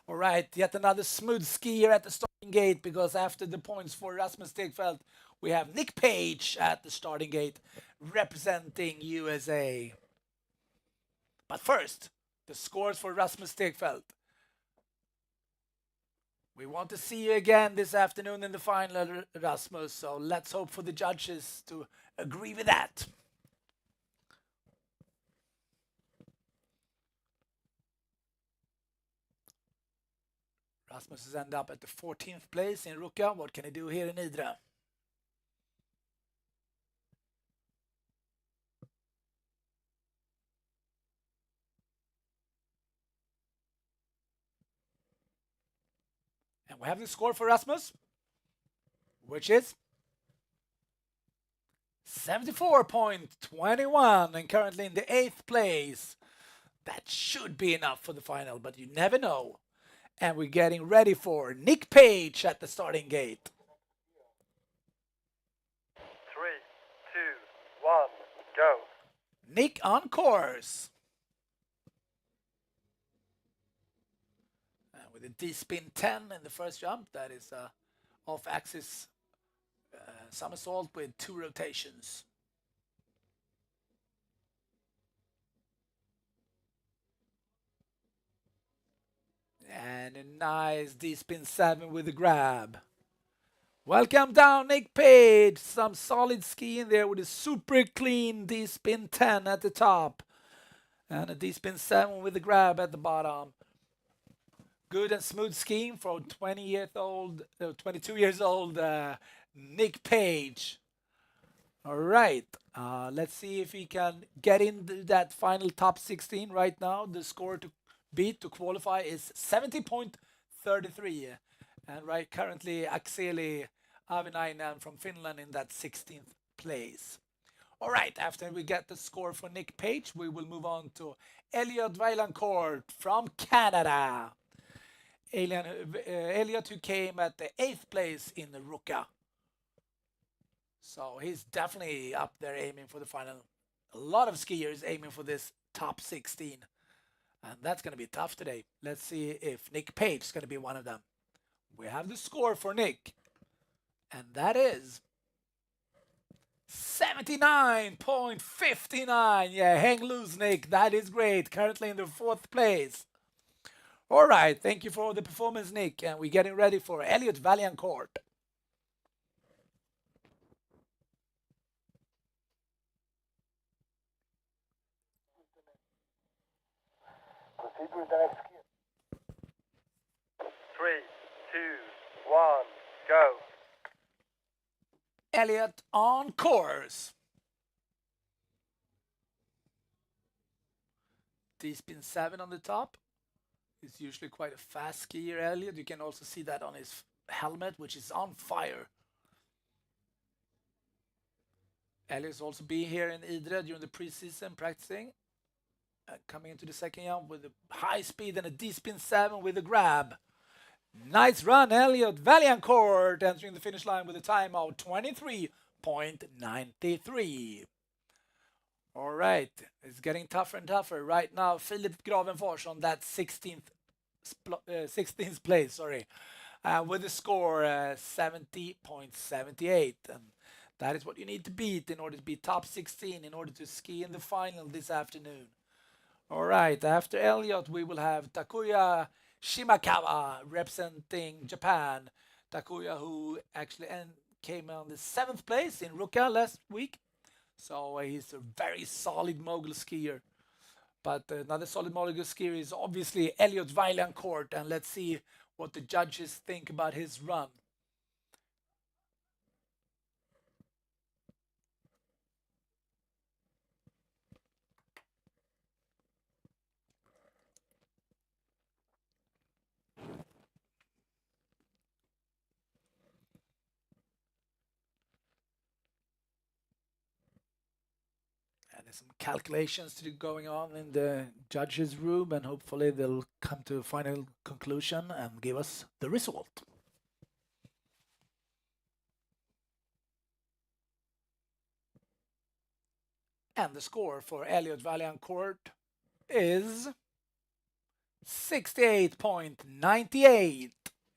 S1: All right, yet another smooth skier at the starting gate, because after the points for Rasmus Stegfeldt, we have Nick Page at the starting gate representing USA. But first, the scores for Rasmus Stegfeldt. We want to see you again this afternoon in the final, Rasmus, so let's hope for the judges to agree with that. Rasmus has ended up at the 14th place in Ruka. What can he do here in Idre? And we have the score for Rasmus, which is 74.21, and currently in the 8th place. That should be enough for the final, but you never know. And we're getting ready for Nick Page at the starting gate.
S2: 3, 2, 1, go.
S1: Nick on course. And with a D-spin 10 in the first jump, that is a off-axis somersault with 2 rotations. And a nice D-spin 7 with a grab. Welcome down, Nick Page. Some solid skiing there with a super clean D-spin 10 at the top. And a D-spin 7 with a grab at the bottom. Good and smooth skiing for 22 years old Nick Page. All right, let's see if he can get into that final top 16 right now. The score to beat to qualify is 70.33. And right currently Akseli Avinainen from Finland in that 16th place. All right, after we get the score for Nick Page, we will move on to Elliot Vaillancourt from Canada. Elliot, who came at the 8th place in the Ruka. So he's definitely up there aiming for the final. A lot of skiers aiming for this top 16. And that's going to be tough today. Let's see if Nick Page is going to be one of them. We have the score for Nick. And that is 79.59. Yeah, hang loose, Nick. That is great. Currently in the 4th place. All right, thank you for the performance, Nick. And we're getting ready for Elliot Vaillancourt.
S2: Proceed with the next skier. 3, 2, 1, go.
S1: Elliot on course. D-spin 7 on the top. He's usually quite a fast skier, Elliot. You can also see that on his helmet, which is on fire. Elliot's also been here in Idre during the preseason practicing. Coming into the second jump with a high speed and a D-spin 7 with a grab. Nice run, Elliot Vaillancourt, entering the finish line with a time of 23.93. All right, it's getting tougher and tougher. Right now, Philip Gravenfors on that 16th place, with a score 70.78. And that is what you need to beat in order to be top 16, in order to ski in the final this afternoon. All right, after Elliot, we will have Takuya Shimakawa representing Japan. Takuya, who actually came on the 7th place in Ruka last week. So he's a very solid mogul skier. But another solid mogul skier is obviously Elliot Vaillancourt. And let's see what the judges think about his run. And there's some calculations to going on in the judges' room, and hopefully they'll come to a final conclusion and give us the result. And the score for Elliot Vaillancourt is 68.98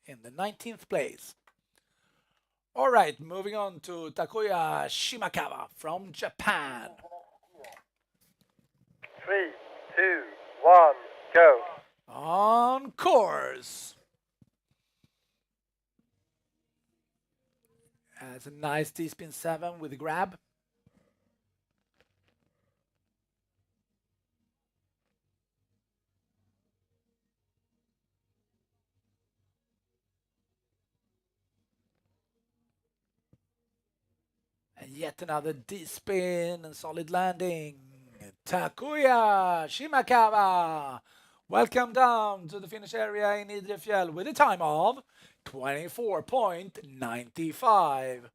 S1: in the 19th place. All right, moving on to Takuya Shimakawa from Japan.
S2: 3, 2, 1, go.
S1: On course. That's a nice D-spin 7 with a grab. And yet another D-spin and solid landing. Takuya Shimakawa. Welcome down to the finish area in Idre Fjäll with a time of 24.95.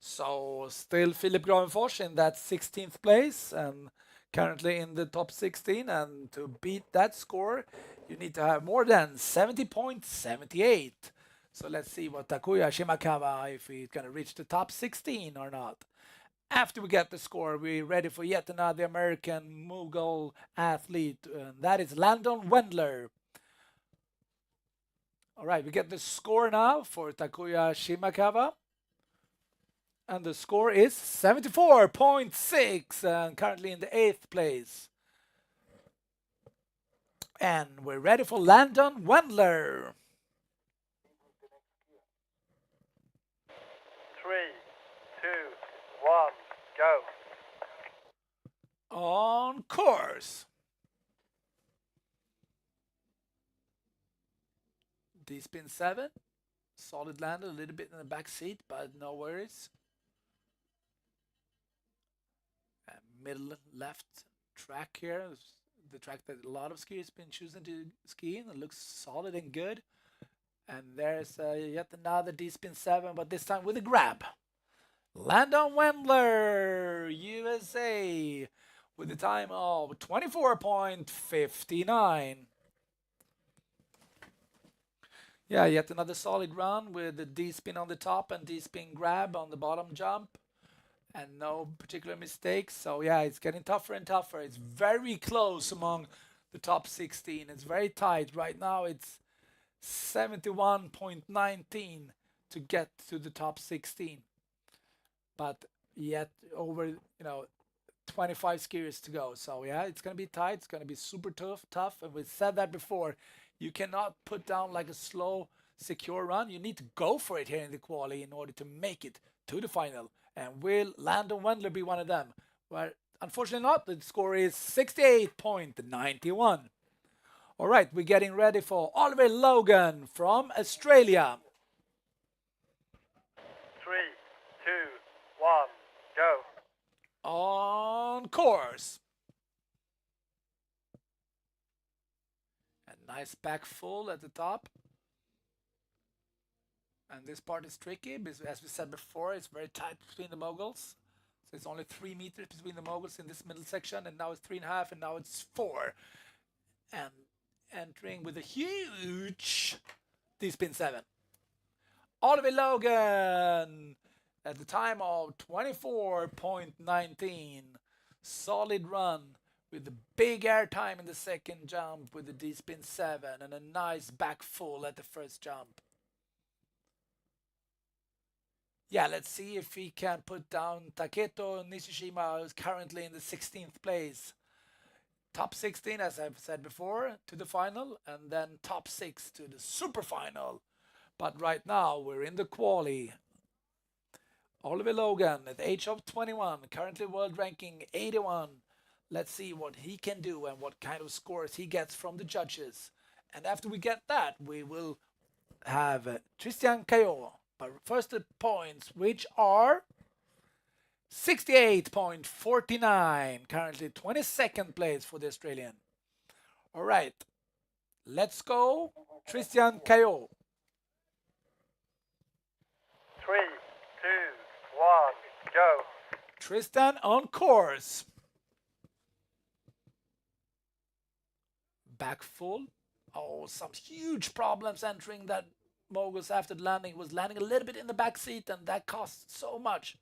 S1: So still Philip Gravenfors in that 16th place and currently in the top 16. And to beat that score, you need to have more than 70.78. So let's see what Takuya Shimakawa, if he's going to reach the top 16 or not. After we get the score, we're ready for yet another American Mogul athlete, and that is Landon Wendler. All right, we get the score now for Takuya Shimakawa. And the score is 74.6 and currently in the 8th place. And we're ready for Landon Wendler.
S2: 3, 2, 1, go.
S1: On course. D-spin 7. Solid land, a little bit in the back seat, but no worries. And middle left track here. The track that a lot of skiers have been choosing to ski in. It looks solid and good. And there's yet another D-spin 7, but this time with a grab. Landon Wendler, USA, with a time of 24.59. Yeah, yet another solid run with the D-spin on the top and D-spin grab on the bottom jump. And no particular mistakes. So yeah, it's getting tougher and tougher. It's very close among the top 16. It's very tight. Right now it's 71.19 to get to the top 16. But yet over, 25 skiers to go. So yeah, it's going to be tight. It's going to be super tough. And we said that before. You cannot put down like a slow, secure run. You need to go for it here in the quali in order to make it to the final. And will Landon Wendler be one of them? Well, unfortunately not. The score is 68.91. All right, we're getting ready for Oliver Logan from Australia.
S2: 3, 2, 1, go.
S1: On course. A nice back full at the top. And this part is tricky because, as we said before, it's very tight between the moguls. So it's only 3 meters between the moguls in this middle section, and now it's 3.5, and now it's 4. And entering with a huge D-spin 7. Oliver Logan at the time of 24.19. Solid run with a big air time in the second jump with the D-spin 7 and a nice back full at the first jump. Yeah, let's see if he can put down Taketo Nishishima, who's currently in the 16th place. Top 16, as I've said before, to the final, and then top 6 to the super final. But right now, we're in the quali. Oliver Logan, at the age of 21, currently world ranking 81. Let's see what he can do and what kind of scores he gets from the judges. And after we get that, we will have Christian Caillot. But first the points, which are 68.49, currently 22nd place for the Australian. All right, let's go, Christian Caillot.
S2: 3, 2, 1, go.
S1: Tristan on course. Back full. Oh, some huge problems entering that Moguls after the landing. Was landing a little bit in the back seat, and that cost so much.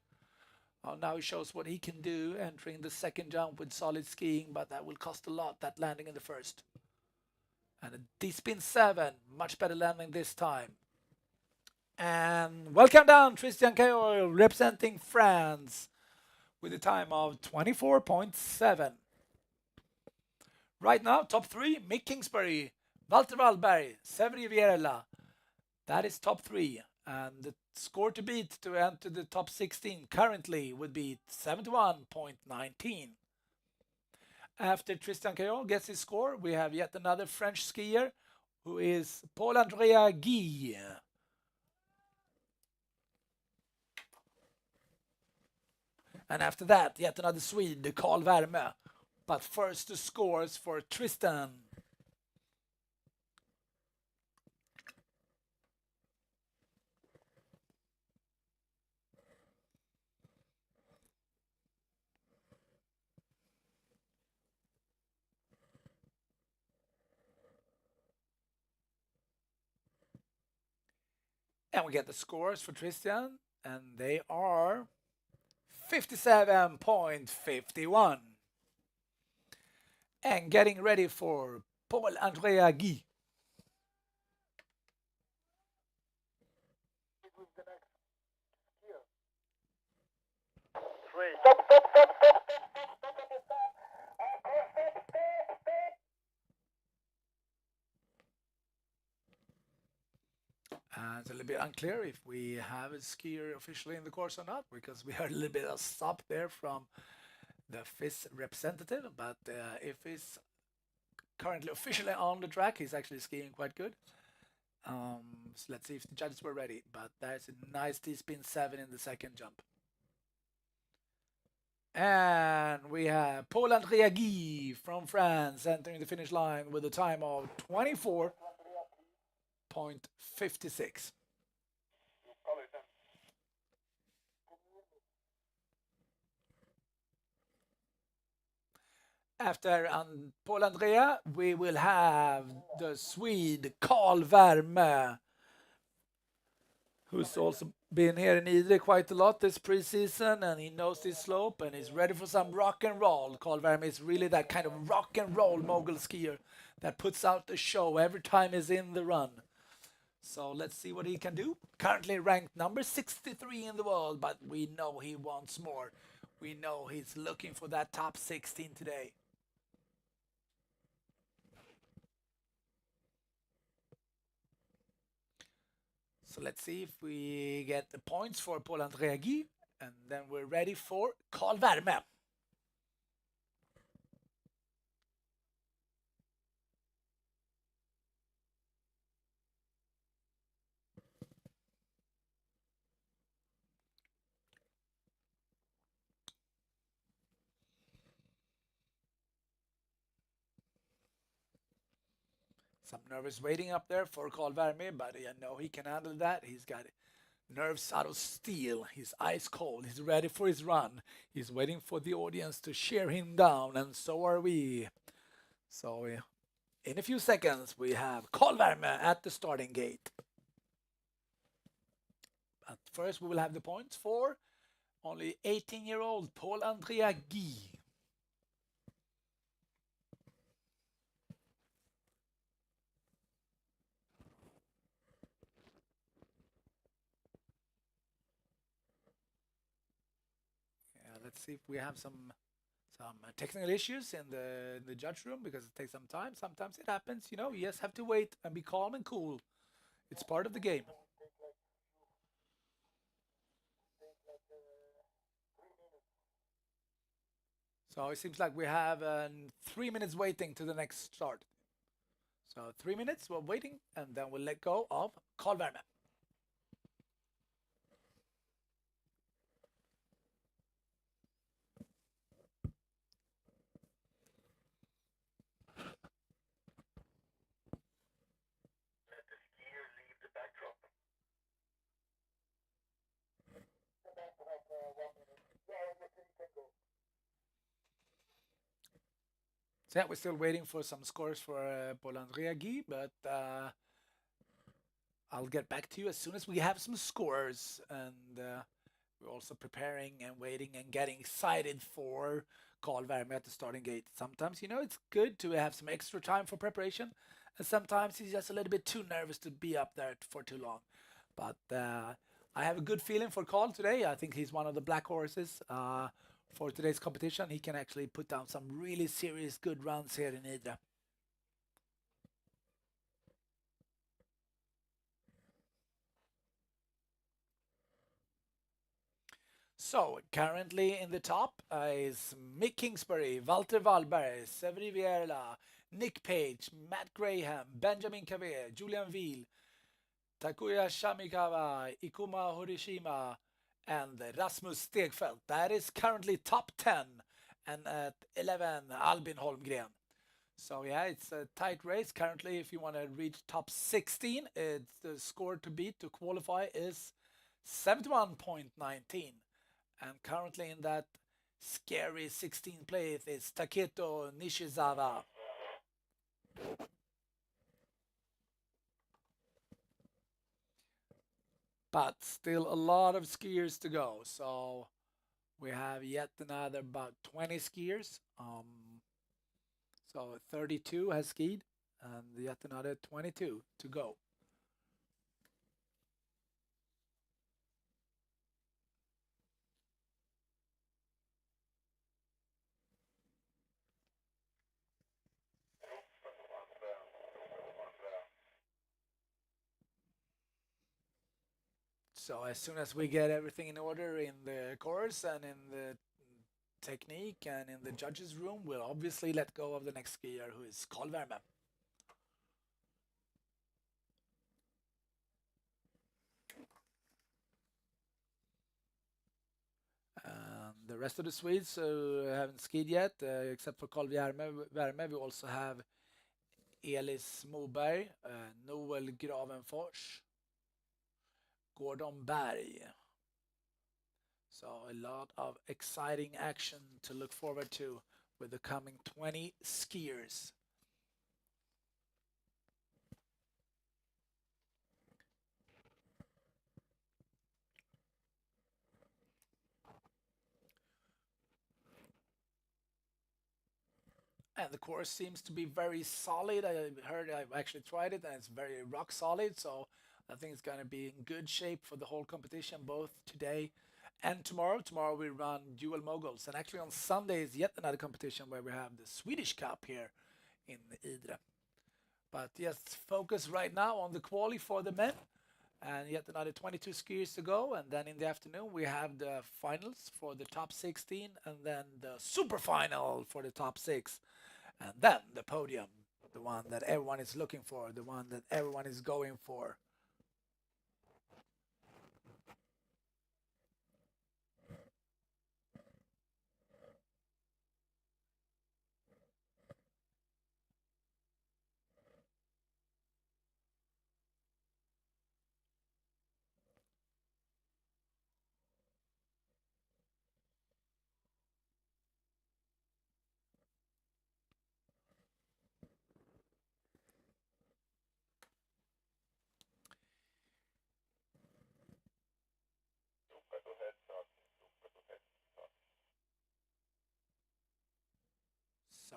S1: Oh, now he shows what he can do entering the second jump with solid skiing, but that will cost a lot, that landing in the first. And a D-spin 7, much better landing this time. And welcome down, Tristan Cayoil, representing France with a time of 24.7. Right now, top 3, Mick Kingsbury, Walter Wallberg, Severi Vierla. That is top 3. And the score to beat to enter the top 16 currently would be 71.19. After Tristan Cayoil gets his score, we have yet another French skier who is Paul-Andrea Guy. And after that, yet another Swede, Carl Werme. But first the scores for Tristan. And we get the scores for Tristan, and they are 57.51. And getting ready for Paul-Andrea Guy. It's a little bit unclear if we have a skier officially in the course or not, because we heard a little bit of stop there from the FIS representative, but if he's currently officially on the track, he's actually skiing quite good. So let's see if the judges were ready, but there's a nice D-spin 7 in the second jump. And we have Paul-Andrea Guy from France entering the finish line with a time of 24.56. After Paul-Andrea, we will have the Swede Carl Werme, who's also been here in Idre quite a lot this preseason, and he knows this slope and he's ready for some rock and roll. Carl Werme is really that kind of rock and roll mogul skier that puts out the show every time he's in the run. So let's see what he can do. Currently ranked number 63 in the world, but we know he wants more. We know he's looking for that top 16 today. So let's see if we get the points for Paul-Andrea Guy, and then we're ready for Carl Werme. Some nervous waiting up there for Carl Werme, but I know he can handle that. He's got nerves out of steel. He's ice cold. He's ready for his run. He's waiting for the audience to cheer him down, and so are we. So in a few seconds, we have Carl Werme at the starting gate. But first, we will have the points for only 18-year-old Paul-Andrea Guy. Let's see if we have some technical issues in the judge room, because it takes some time. Sometimes it happens, you know. You just have to wait and be calm and cool. It's part of the game. So it seems like we have 3 minutes waiting to the next start. So 3 minutes we're waiting, and then we'll let go of Carl Werme. So yeah, we're still waiting for some scores for Paul-André Guy, but I'll get back to you as soon as we have some scores. And we're also preparing and waiting and getting excited for Carl Werme at the starting gate. Sometimes, it's good to have some extra time for preparation, and sometimes he's just a little bit too nervous to be up there for too long. But I have a good feeling for Carl today. I think he's one of the black horses for today's competition. He can actually put down some really serious good runs here in Idre. So currently in the top is Mick Kingsbury, Walter Wallberg, Severi Vierla, Nick Page, Matt Graham, Benjamin Caveh, Julian Veal, Takuya Shamikawa, Ikuma Horishima, and Rasmus Stegfeldt. That is currently top 10. And at 11, Albin Holmgren. So yeah, it's a tight race. Currently, if you want to reach top 16, it's the score to beat to qualify is 71.19. And currently in that scary 16th place is Taketo Nishizawa. But still a lot of skiers to go. So we have yet another about 20 skiers. So 32 has skied and yet another 22 to go. So as soon as we get everything in order in the course and in the technique and in the judges room, we'll obviously let go of the next skier, who is Carl Werme. The rest of the Swedes haven't skied yet, except for Carl Werme. We also have Elis Moberg, Noel Gravenfors, Gordon Berg. So a lot of exciting action to look forward to with the coming 20 skiers. And the course seems to be very solid. I've actually tried it and it's very rock solid. So I think it's going to be in good shape for the whole competition, both today and tomorrow. Tomorrow we run dual moguls. And actually on Sunday is yet another competition where we have the Swedish Cup here in Idre. But yes, focus right now on the quali for the men. And yet another 22 skiers to go. And then in the afternoon, we have the finals for the top 16 and then the super final for the top 6. And then the podium, the one that everyone is looking for, the one that everyone is going for. So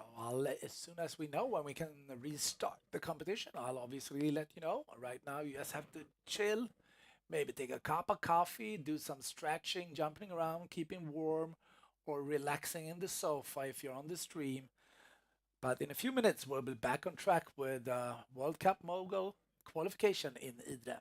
S1: as soon as we know when we can restart the competition, I'll obviously let you know. Right now, you just have to chill, maybe take a cup of coffee, do some stretching, jumping around, keeping warm, or relaxing in the sofa if you're on the stream. But in a few minutes, we'll be back on track with World Cup Mogul Qualification in Idre.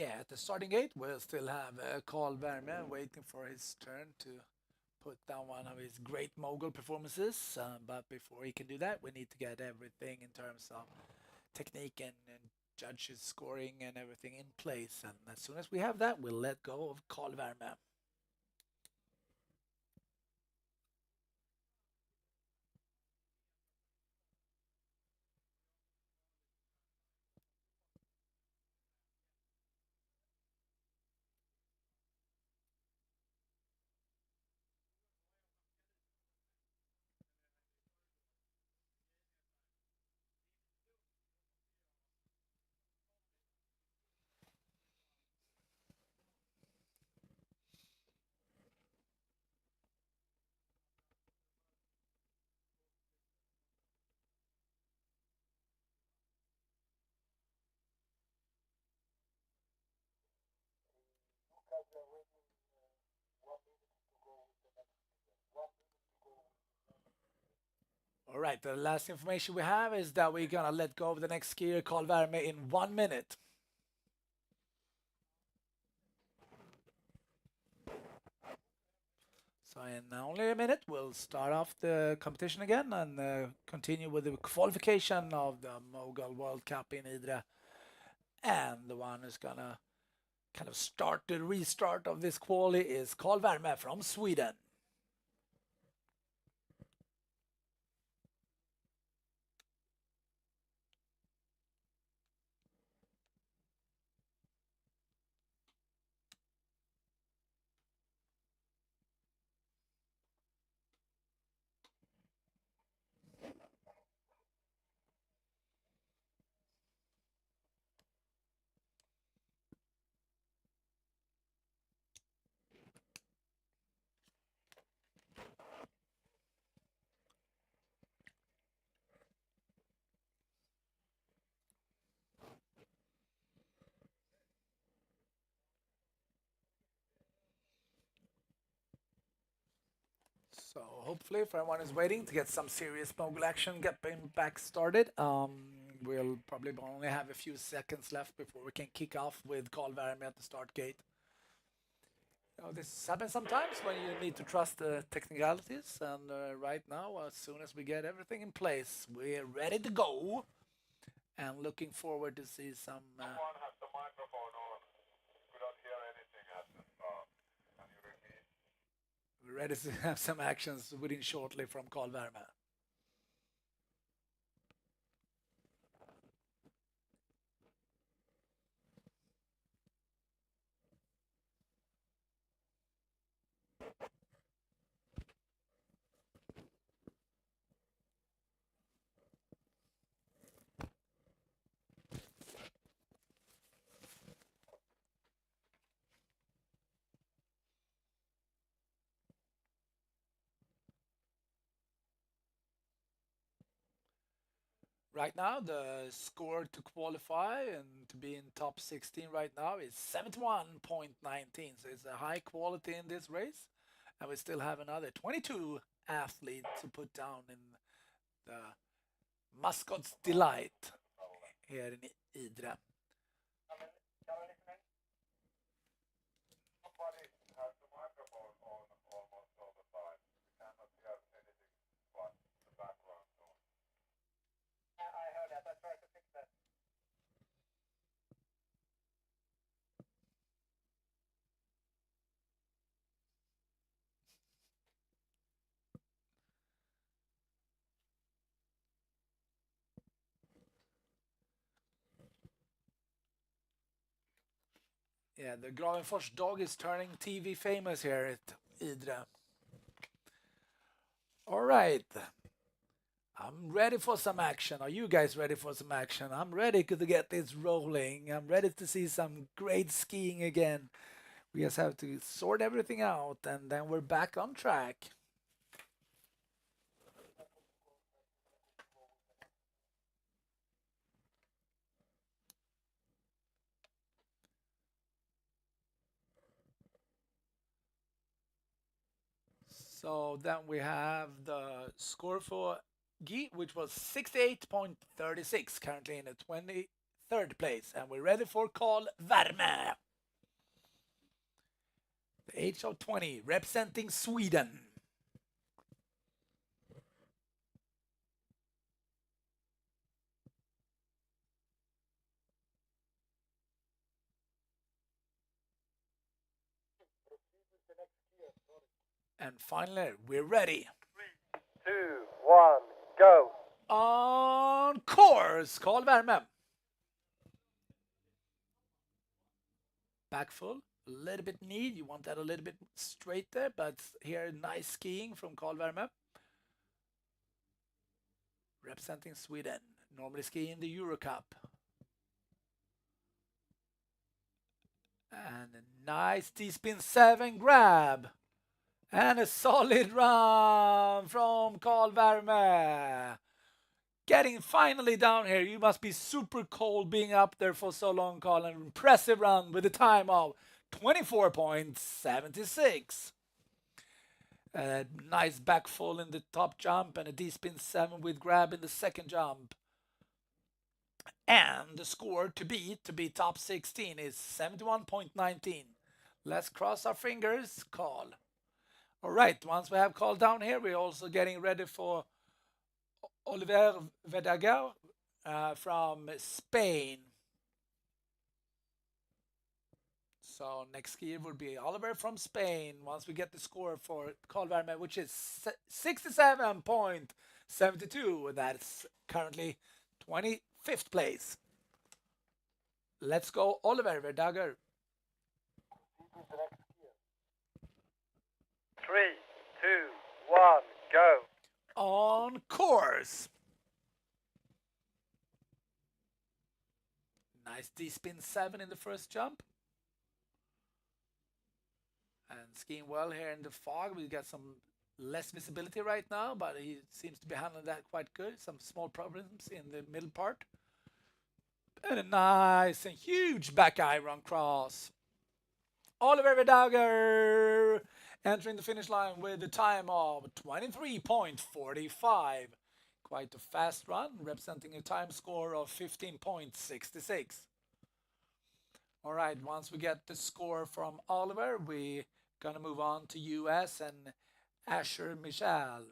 S1: Yeah, at the starting gate, we'll still have Carl Werme waiting for his turn to put down one of his great mogul performances. But before he can do that, we need to get everything in terms of technique and judges scoring and everything in place. And as soon as we have that, we'll let go of Carl Werme. All right, the last information we have is that we're gonna let go of the next skier, Carl Werme, in 1 minute. So in only a minute, we'll start off the competition again and continue with the qualification of the Mogul World Cup in Idre. And the one who's gonna kind of start the restart of this quali is Carl Werme from Sweden. So hopefully, if everyone is waiting to get some serious mogul action getting back started, we'll probably only have a few seconds left before we can kick off with Carl Werme at the start gate. This happens sometimes when you need to trust the technicalities, and right now, as soon as we get everything in place, we're ready to go, and looking forward to see some.
S3: Someone has the microphone on. Could not hear anything at the start. Can you repeat?
S1: We're ready to have some actions within shortly from Carl Werme. Right now, the score to qualify and to be in top 16 right now is 71.19. So it's a high quality in this race. And we still have another 22 athletes to put down in the Mascot's Delight here in Idre.
S3: Nobody has the microphone on almost all the time. We cannot hear anything but the background noise.
S2: I heard that. I tried to fix that.
S1: Yeah, the Gravenfors dog is turning TV famous here at Idre. All right. I'm ready for some action. Are you guys ready for some action? I'm ready to get this rolling. I'm ready to see some great skiing again. We just have to sort everything out and then we're back on track. So then we have the score for Guy, which was 68.36, currently in the 23rd 3rd place. And we're ready for Carl Värme. The age of 20, representing Sweden. And finally, we're ready.
S2: 3, 2, 1, go!
S1: On course, Carl Värme. Back full, a little bit knee. You want that a little bit straight there, but here, nice skiing from Carl Värme. Representing Sweden, normally skiing the Euro Cup. And a nice T-spin 7 grab. And a solid run from Carl Värme. Getting finally down here. You must be super cold being up there for so long, Carl. An impressive run with a time of 24.76. A nice back full in the top jump and a D-spin 7 with grab in the second jump. And the score to beat top 16 is 71.19. Let's cross our fingers, Carl. All right, once we have Carl down here, we're also getting ready for Oliver Verdaguer from Spain. So next skier will be Oliver from Spain once we get the score for Carl Värme, which is 67.72. That's currently 25th place. Let's go, Oliver Verdaguer.
S2: 3, 2, 1, go!
S1: On course. Nice D-spin 7 in the first jump. And skiing well here in the fog. We got some less visibility right now, but he seems to be handling that quite good. Some small problems in the middle part. And a nice and huge back iron cross. Oliver Verdaguer entering the finish line with a time of 23.45. Quite a fast run, representing a time score of 15.66. All right, once we get the score from Oliver, we're going to move on to US and Asher Michael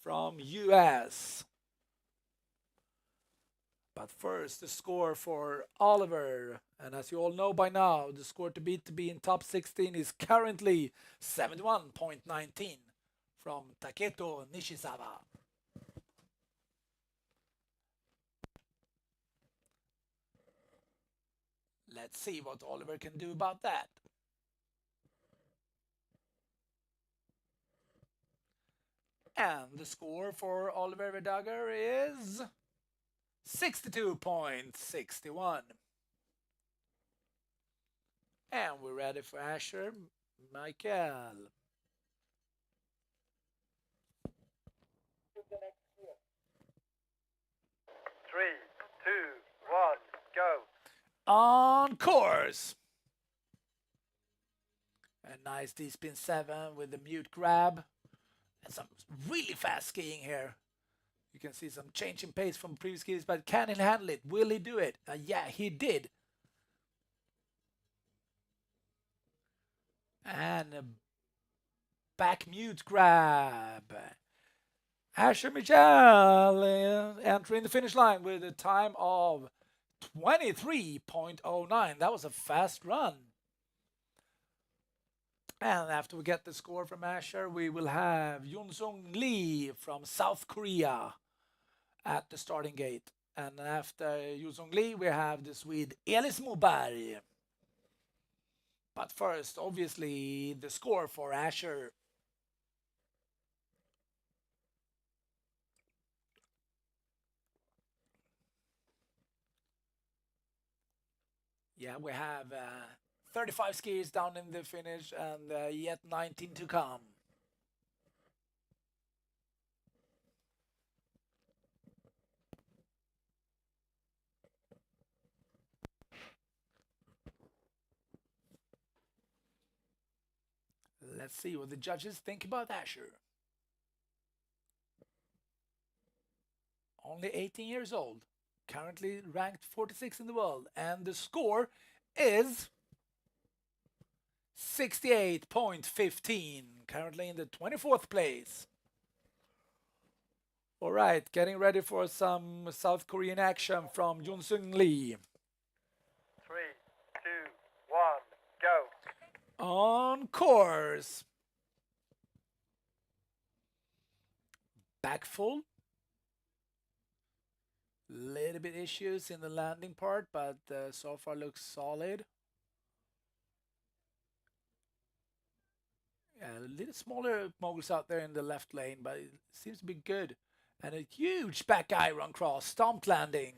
S1: from US. But first, the score for Oliver. And as you all know by now, the score to beat to be in top 16 is currently 71.19 from Taketo Nishizawa. Let's see what Oliver can do about that. And the score for Oliver Verdaguer is 62.61. And we're ready for Asher Michael.
S2: 3, 2, 1, go!
S1: On course. A nice D-spin 7 with the mute grab. And some really fast skiing here. You can see some change in pace from previous skiers, but can he handle it? Will he do it? Yeah, he did. And a back mute grab. Asher Michel entering the finish line with a time of 23.09. That was a fast run. And after we get the score from Asher, we will have Yoon-Sung Lee from South Korea at the starting gate. And after Yoon-Sung Lee, we have the Swede Elis Moberg. But first, obviously, the score for Asher. Yeah, we have 35 skiers down in the finish and yet 19 to come. Let's see what the judges think about Asher. Only 18 years old. currently ranked 46 in the world, and the score is 68.15, currently in the 24th place. All right, getting ready for some South Korean action from Jun-Sung Lee.
S2: 3, 2, 1, go.
S1: On course. Back full. Little bit issues in the landing part, but so far looks solid. Yeah, a little smaller moguls out there in the left lane, but it seems to be good. And a huge back iron cross, stomped landing.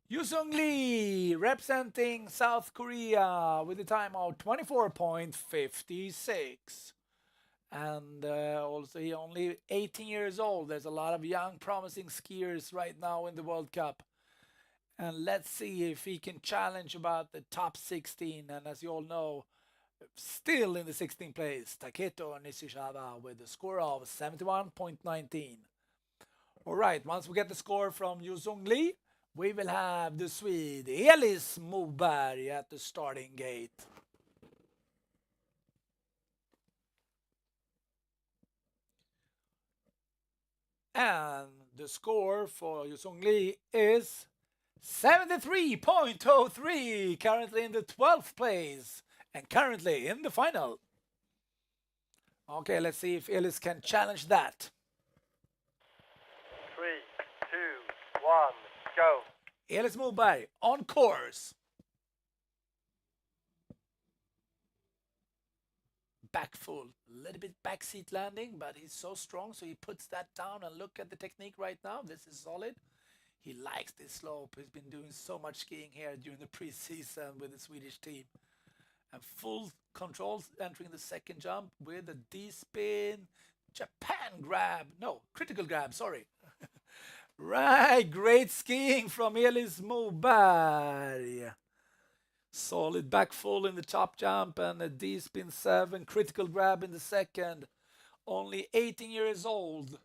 S1: Yoo-Sung Lee representing South Korea with a time of 24.56. And also he only 18 years old. There's a lot of young promising skiers right now in the World Cup. And let's see if he can challenge about the top 16. And as you all know, still in the 16th place, Taketo Nishizawa with a score of 71.19. All right, once we get the score from Yoo-Sung Lee, we will have the Swede Elis Moberg at the starting gate. And the score for Yoo-Sung Lee is 73.03, currently in the 12th place and currently in the final. Okay, let's see if Elis can challenge that.
S2: 3, 2, 1, go.
S1: Elis Moberg on course. Back full, a little bit backseat landing, but he's so strong, so he puts that down. And look at the technique right now. This is solid. He likes this slope. He's been doing so much skiing here during the preseason with the Swedish team. And full controls entering the second jump with a D-spin, Japan grab. No, critical grab, sorry. Right, great skiing from Elis Moberg. Solid back full in the top jump and a D-spin 7, critical grab in the second. Only 18 years old.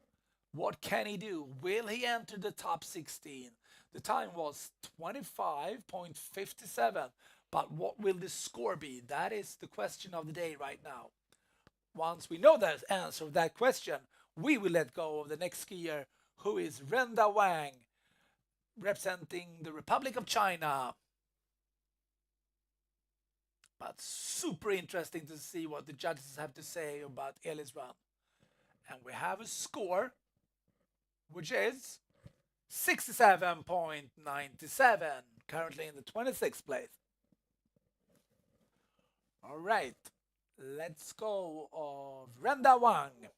S1: What can he do? Will he enter the top 16? The time was 25.57. But what will the score be? That is the question of the day right now. Once we know the answer of that question, we will let go of the next skier, who is Renda Wang, representing the Republic of China. But super interesting to see what the judges have to say about Elis' run. And we have a score, which is 67.97, currently in the 26th place. All right, let's go of Renda Wang.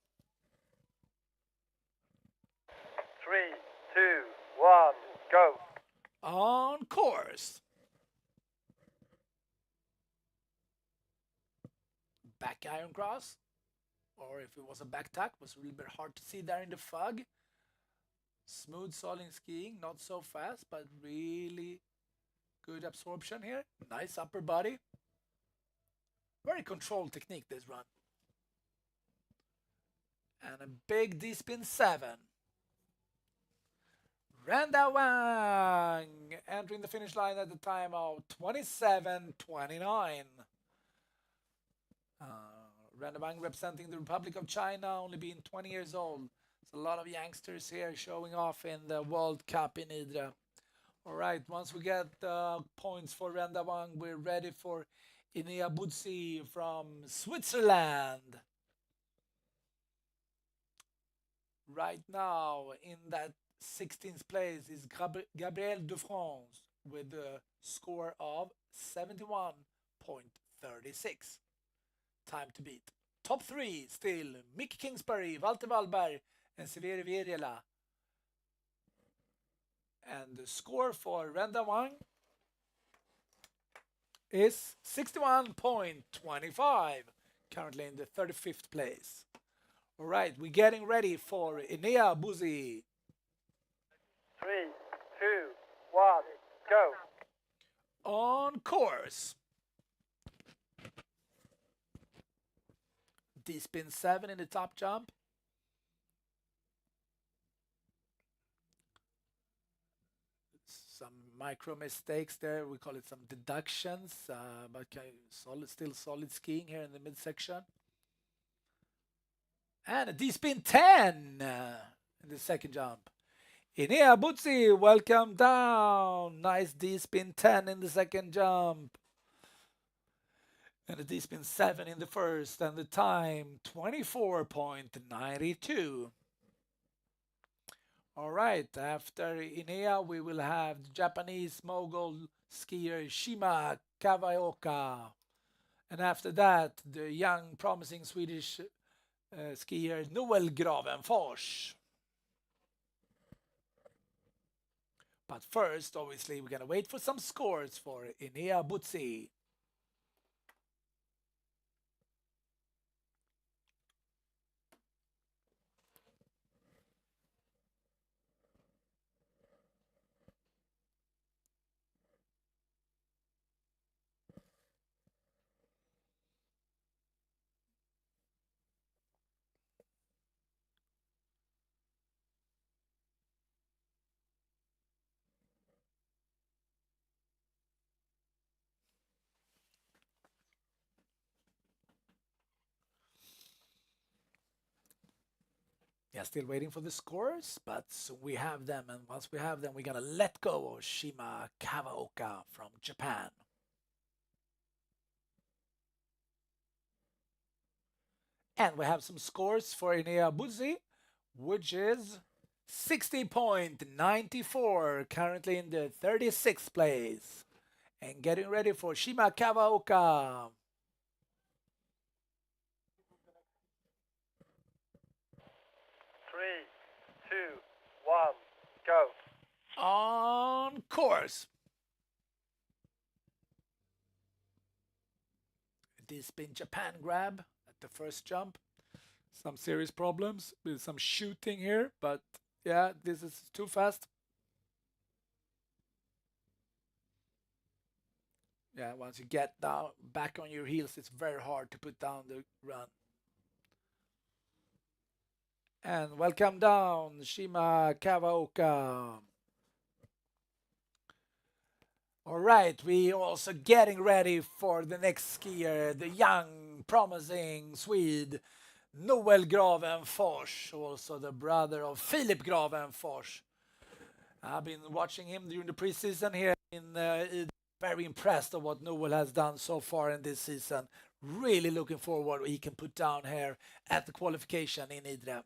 S2: 3, 2, 1, go.
S1: On course. Back iron cross, or if it was a back tuck, was a little bit hard to see there in the fog. Smooth solid skiing, not so fast, but really good absorption here. Nice upper body. Very controlled technique this run. And a big D-spin 7. Renda Wang entering the finish line at the time of 27:29. Renda Wang representing the Republic of China, only being 20 years old. There's a lot of youngsters here showing off in the World Cup in Idre. All right, once we get points for Renda Wang, we're ready for Inea Budzi from Switzerland. Right now, in that 16th place is Gabriel de France with a score of 71.36. Time to beat. Top 3 still Mick Kingsbury, Walter Wallberg, and Severi Virela. And the score for Renda Wang is 61.25, currently in the 35th place. All right, we're getting ready for Inea Budzi.
S2: 3, 2, 1, go.
S1: On course. D-spin 7 in the top jump. some micro mistakes there. We call it some deductions, but still solid skiing here in the midsection. And a D-spin 10 in the second jump. Inea Butzi, welcome down. Nice D-spin 10 in the second jump. And a D-spin 7 in the first, and the time 24.92. All right, after Inea, we will have the Japanese mogul skier Shima Kavaoka. And after that, the young, promising Swedish skier Noel Gravenfors. But first, obviously, we're going to wait for some scores for Inea Butzi. Yeah, still waiting for the scores, but we have them. And once we have them, we're going to let go of Shima Kavaoka from Japan. And we have some scores for Inea Butzi, which is 60.94, currently in the 36th place. And getting ready for Shima Kavaoka.
S2: Three, two, one, go.
S1: On course. D-spin Japan grab at the first jump. Some serious problems with some shooting here, but yeah, this is too fast. Yeah, once you get down back on your heels, it's very hard to put down the run. And welcome down, Shima Kavaoka. All right, we also getting ready for the next skier, the young, promising Swede, Noel Gravenfors, also the brother of Filip Gravenfors. I've been watching him during the preseason here in very impressed of what Noel has done so far in this season. Really looking forward what he can put down here at the qualification in Idre.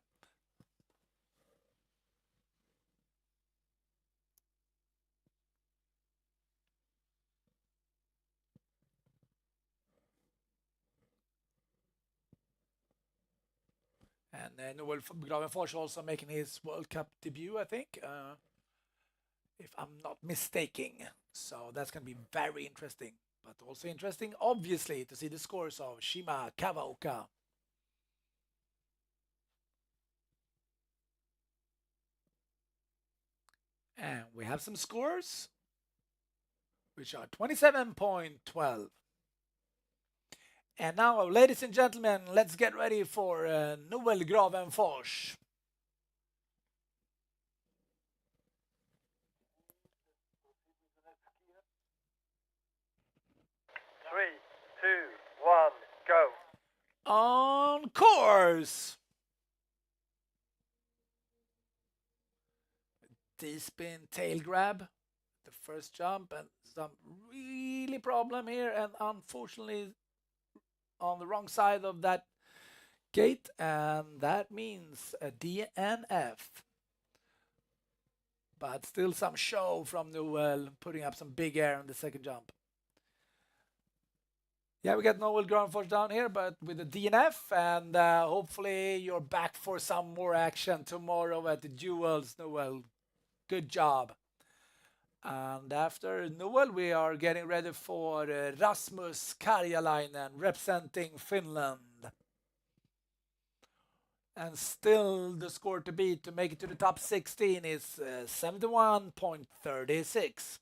S1: And Noel Gravenfors also making his World Cup debut, I think, if I'm not mistaken. So that's going to be very interesting. But also interesting, obviously, to see the scores of Shima Kavaoka. And we have some scores, which are 27.12. And now, ladies and gentlemen, let's get ready for Noel Gravenfors.
S2: Three, two, one, go.
S1: On course. D-spin tail grab, the first jump, and some really problem here, and unfortunately on the wrong side of that gate, and that means a DNF. But still some show from Noel, putting up some big air on the second jump. Yeah, we got Noel Gravenfors down here, but with a DNF, and hopefully you're back for some more action tomorrow at the Jewels, Noel. Good job. And after Noel, we are getting ready for Rasmus Karjalainen representing Finland. And still the score to beat to make it to the top 16 is 71.36.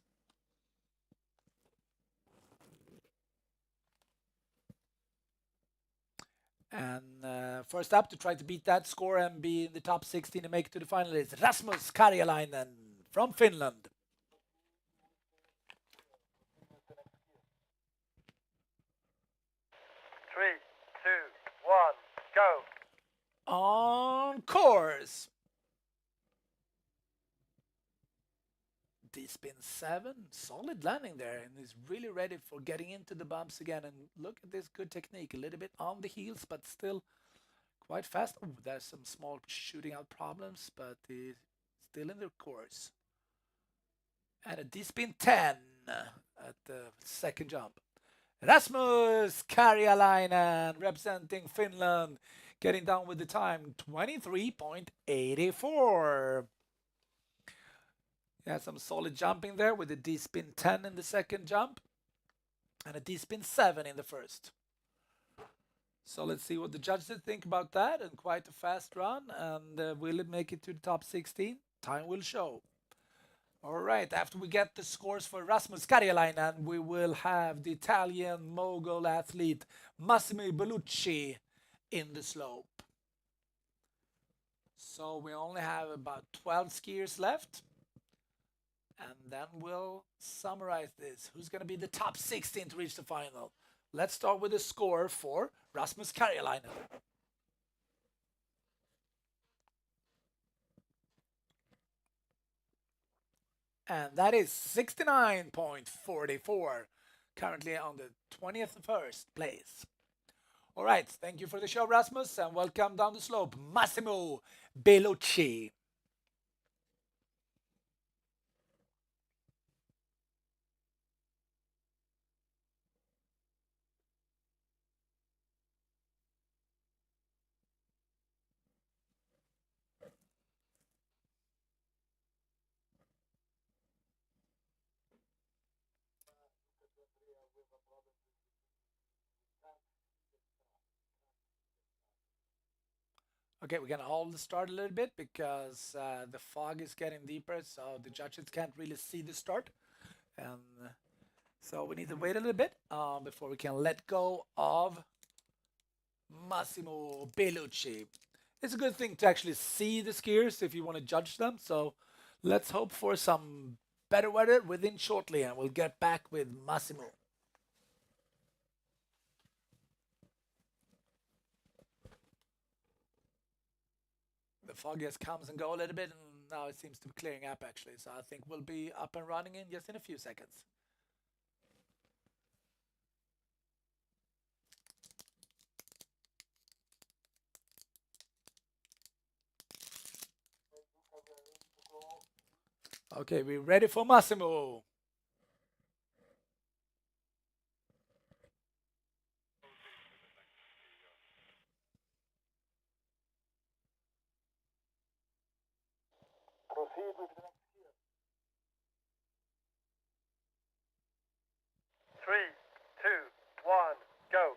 S1: And first up to try to beat that score and be in the top 16 and make it to the final is Rasmus Karjalainen from Finland. On course. D-spin 7, solid landing there, and he's really ready for getting into the bumps again. And look at this good technique, a little bit on the heels, but still quite fast. Oh, there's some small shooting out problems, but he's still in the course. And a D-spin 10 at the second jump. Rasmus Karjalainen representing Finland, getting down with the time 23.84. Yeah, some solid jumping there with a D-spin 10 in the second jump and a D-spin 7 in the first. So let's see what the judges think about that, and quite a fast run. And will it make it to the top 16? Time will show. All right, after we get the scores for Rasmus Karjalainen, we will have the Italian mogul athlete Massimo Bellucci in the slope. So we only have about 12 skiers left. And then we'll summarize this. Who's going to be the top 16 to reach the final? Let's start with the score for Rasmus Karjalainen. And that is 69.44, currently on the 21st place. All right, thank you for the show, Rasmus, and welcome down the slope, Massimo Bellucci. Okay, we're gonna hold the start a little bit because the fog is getting deeper, so the judges can't really see the start. And so we need to wait a little bit before we can let go of Massimo Bellucci. It's a good thing to actually see the skiers if you want to judge them. So let's hope for some better weather within shortly, and we'll get back with Massimo. The fog just comes and go a little bit, and now it seems to be clearing up actually. So I think we'll be up and running in just in a few seconds. Okay, we're ready for Massimo.
S2: Proceed with the next gear. 3, 2, 1, go.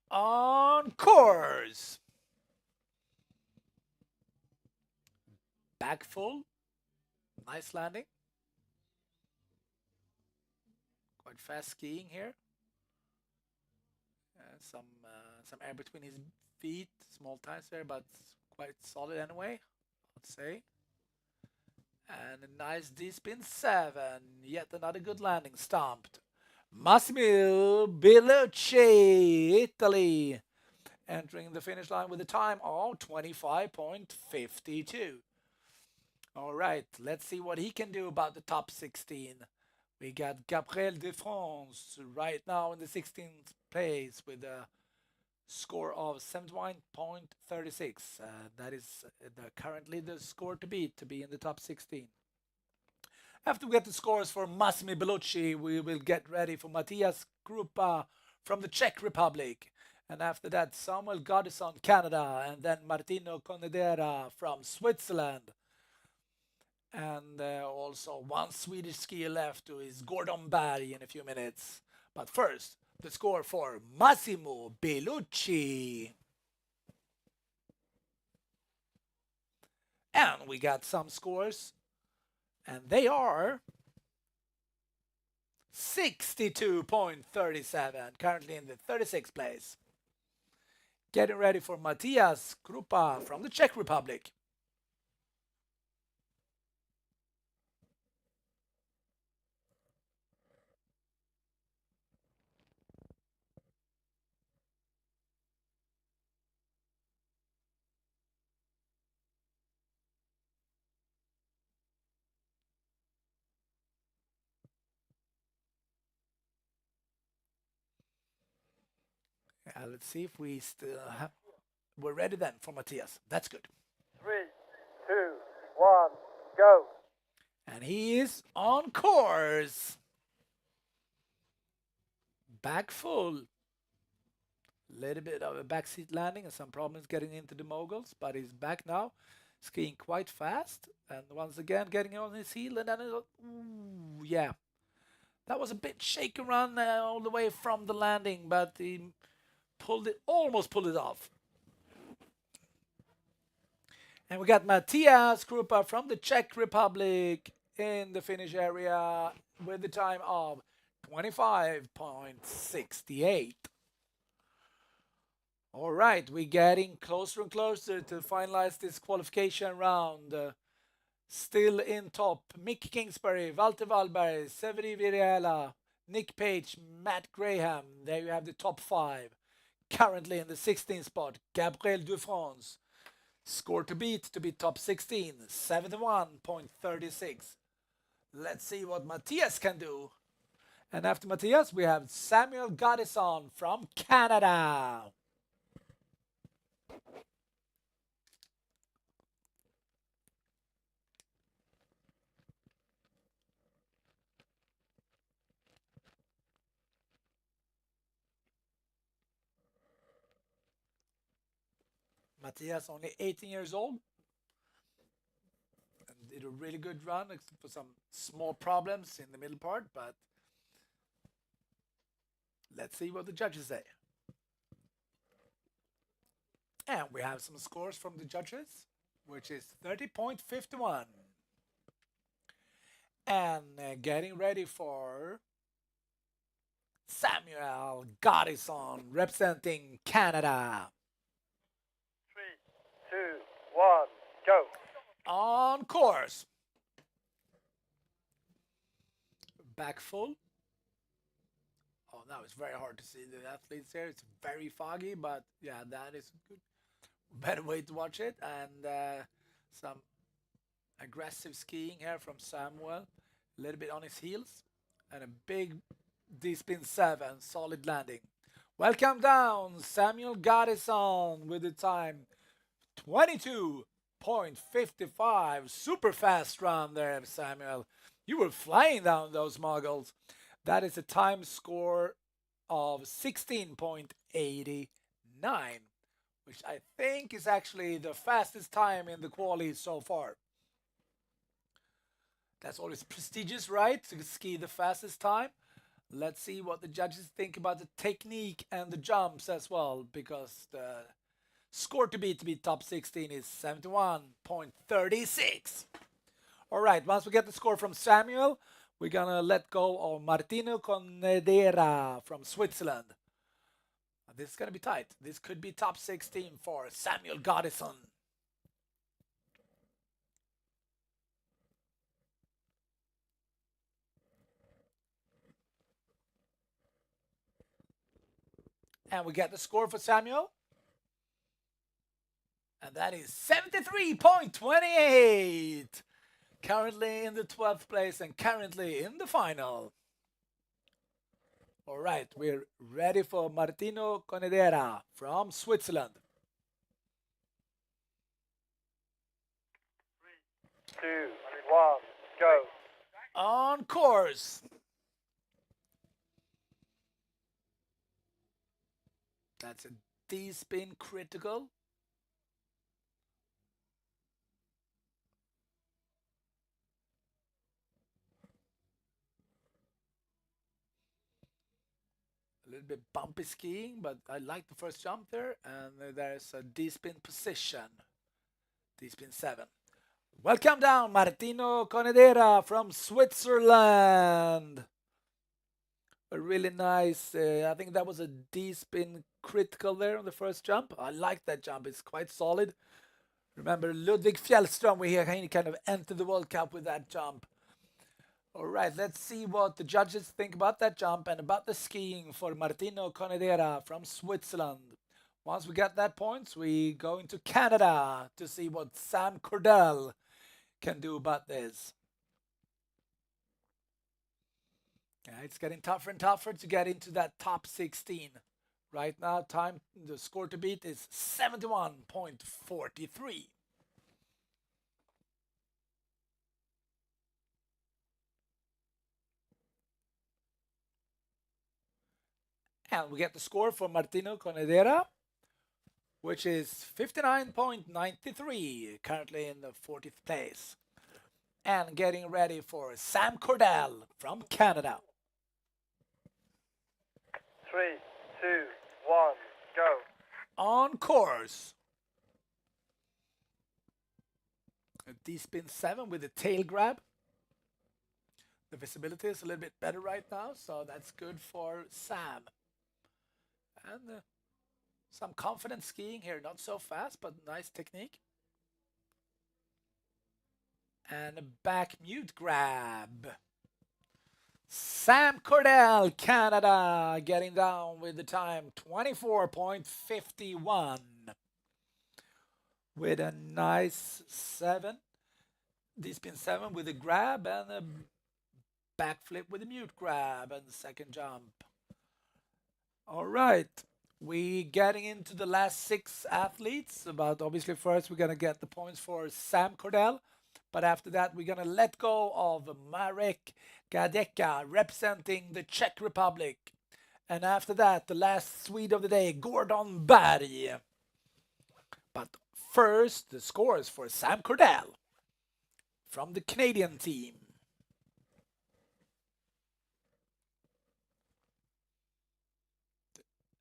S1: On course. Back full. Nice landing. Quite fast skiing here. Some air between his feet. Small tires there, but quite solid anyway, I'd say. And a nice D-spin 7. Yet another good landing. Stomped. Massimo Bellucci, Italy, entering the finish line with a time of 25.52. All right, let's see what he can do about the top 16. We got Gabriel de France right now in the 16th place with a score of 71.36. That is currently the score to beat to be in the top 16. After we get the scores for Massimo Bellucci, we will get ready for Matthias Krupa from the Czech Republic. And after that, Samuel Goddison, Canada, and then Martino Conedera from Switzerland. And also one Swedish skier left, who is Gordon Berg, in a few minutes. But first, the score for Massimo Bellucci. And we got some scores, and they are 62.37, currently in the 36th place. Getting ready for Matthias Krupa from the Czech Republic. Let's see if we still have. We're ready then for Matthias. That's good.
S2: 3, 2, 1, go.
S1: And he is on course. Back full. Little bit of a backseat landing and some problems getting into the moguls, but he's back now, skiing quite fast. And once again, getting on his heel. And then, ooh, yeah. That was a bit shaky run all the way from the landing, but he almost pulled it off. And we got Matthias Krupa from the Czech Republic in the finish area with the time of 25.68. All right, we're getting closer and closer to finalize this qualification round. Still in top, Mick Kingsbury, Walter Wallberg, Severi Virela, Nick Page, Matt Graham. There you have the top 5. Currently in the 16th spot, Gabriel Dufrance. Score to beat top 16, 71.36. Let's see what Matthias can do. And after Matthias, we have Samuel Goddison from Canada. Matthias, only 18 years old, and did a really good run, except for some small problems in the middle part, but let's see what the judges say. And we have some scores from the judges, which is 30.51. And getting ready for Samuel Goddison representing Canada.
S2: 3, 2, 1, go.
S1: On course. Back full. Oh, now it's very hard to see the athletes here. It's very foggy, but yeah, that is a good, better way to watch it. And some aggressive skiing here from Samuel. A little bit on his heels. And a big D-spin 7, solid landing. Welcome down, Samuel Goddison with the time 22.55. Super fast run there, Samuel. You were flying down those moguls. That is a time score of 16.89, which I think is actually the fastest time in the quali so far. That's always prestigious, right? To ski the fastest time. Let's see what the judges think about the technique and the jumps as well, because the score to beat top 16 is 71.36. All right, once we get the score from Samuel, we're gonna let go of Martino Conedera from Switzerland. This is gonna be tight. This could be top 16 for Samuel Goddison. And we get the score for Samuel. And that is 73.28. Currently in the 12th place and currently in the final. All right, we're ready for Martino Conedera from Switzerland.
S2: 3, 2, 1, go.
S1: On course. That's a D-spin critical. A little bit bumpy skiing, but I like the first jump there. And there's a D-spin position. D-spin 7. Welcome down, Martino Conedera from Switzerland. A really nice, I think that was a D-spin critical there on the first jump. I like that jump, it's quite solid. Remember Ludwig Fjällström, he kind of entered the World Cup with that jump. All right, let's see what the judges think about that jump and about the skiing for Martino Conedera from Switzerland. Once we get that points, we go into Canada to see what Sam Cordell can do about this. Yeah, it's getting tougher and tougher to get into that top 16 Right now, the score to beat is 71.43. And we get the score for Martino Conedera, which is 59.93, currently in the 40th place. And getting ready for Sam Cordell from Canada.
S2: 3, 2, 1, go.
S1: On course. A D-spin 7 with a tail grab. The visibility is a little bit better right now, so that's good for Sam. And some confident skiing here, not so fast, but nice technique. And a back mute grab. Sam Cordell, Canada, getting down with the time 24.51. With a nice 7. D-spin 7 with a grab and a backflip with a mute grab and second jump. All right, we getting into the last 6 athletes, but obviously first we're going to get the points for Sam Cordell, but after that we're going to let go of Marek Gadeka representing the Czech Republic, and after that the last Swede of the day, Gordon Berg. But first, the scores for Sam Cordell from the Canadian team.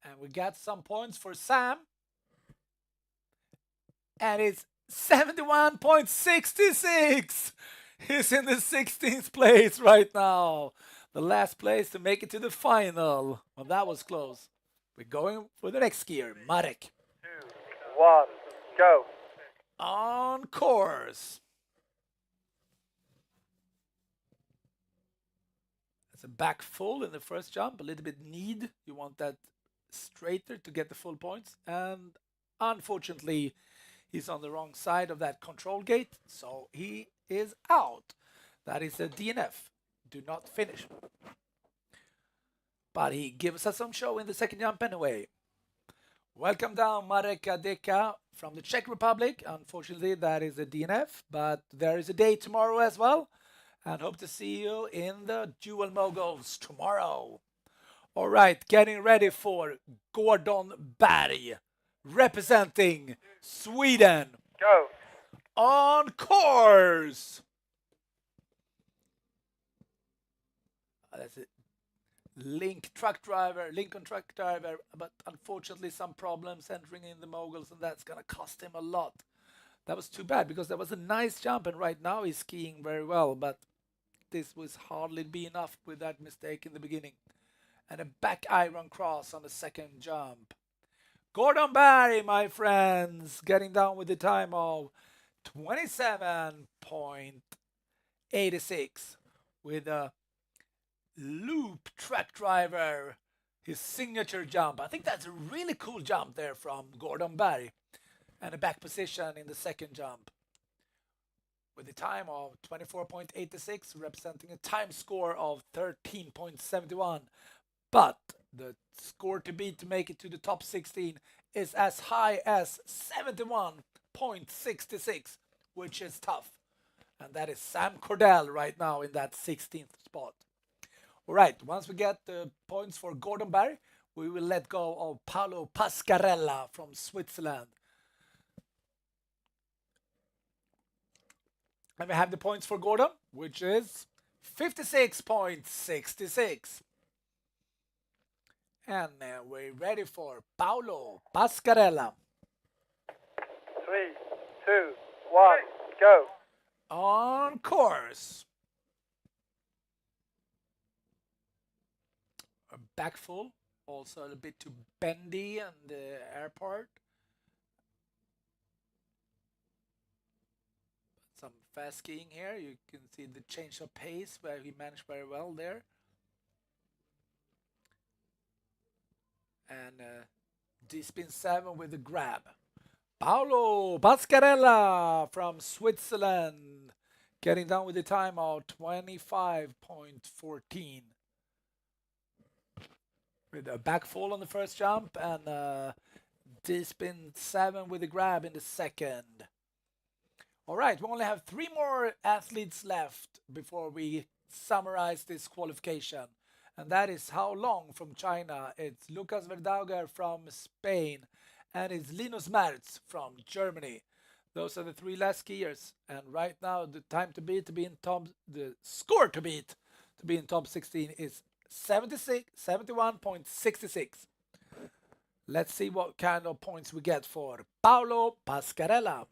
S1: And we got some points for Sam. And it's 71.66. He's in the 16th place right now. The last place to make it to the final. Well, that was close. We're going for the next skier, Marek.
S2: 2, 1, go.
S1: On course. It's a back full in the first jump, a little bit need. You want that straighter to get the full points, and unfortunately he's on the wrong side of that control gate, so he is out. That is a DNF, do not finish, but he gives us some show in the second jump anyway. Welcome down, Marek Gadeka from the Czech Republic. Unfortunately that is a DNF, but there is a day tomorrow as well, and hope to see you in the Dual Moguls tomorrow. All right, getting ready for Gordon Berg, representing Sweden.
S2: Go.
S1: On course. That's it. Lincoln truck driver, but unfortunately some problems entering in the Moguls, and that's going to cost him a lot. That was too bad, because that was a nice jump, and right now he's skiing very well, but this was hardly be enough with that mistake in the beginning. And a back iron cross on the second jump. Gordon Berg, my friends, getting down with the time of 27.86 with a loop track driver, his signature jump. I think that's a really cool jump there from Gordon Berg. And a back position in the second jump with a time of 24.86, representing a time score of 13.71. But the score to beat to make it to the top 16 is as high as 71.66, which is tough. And that is Sam Cordell right now in that 16th spot. All right, once we get the points for Gordon Berg, we will let go of Paolo Pascarella from Switzerland. And we have the points for Gordon, which is 56.66. And we're ready for Paolo Pascarella.
S2: 3, 2, 1, go.
S1: On course. A back full, also a little bit too bendy on the air part. Some fast skiing here. You can see the change of pace where he managed very well there. And D-spin 7 with the grab. Paolo Pascarella from Switzerland, getting down with the time of 25.14. with a back fall on the first jump and D-spin 7 with a grab in the second. All right, we only have 3 more athletes left before we summarize this qualification. And that is how long from China. It's Lucas Verdauger from Spain and it's Linus Merz from Germany. Those are the 3 last skiers. And right now the time to beat to be in top, the score to beat to be in top 16 is 71.66. Let's see what kind of points we get for Paolo Pascarella.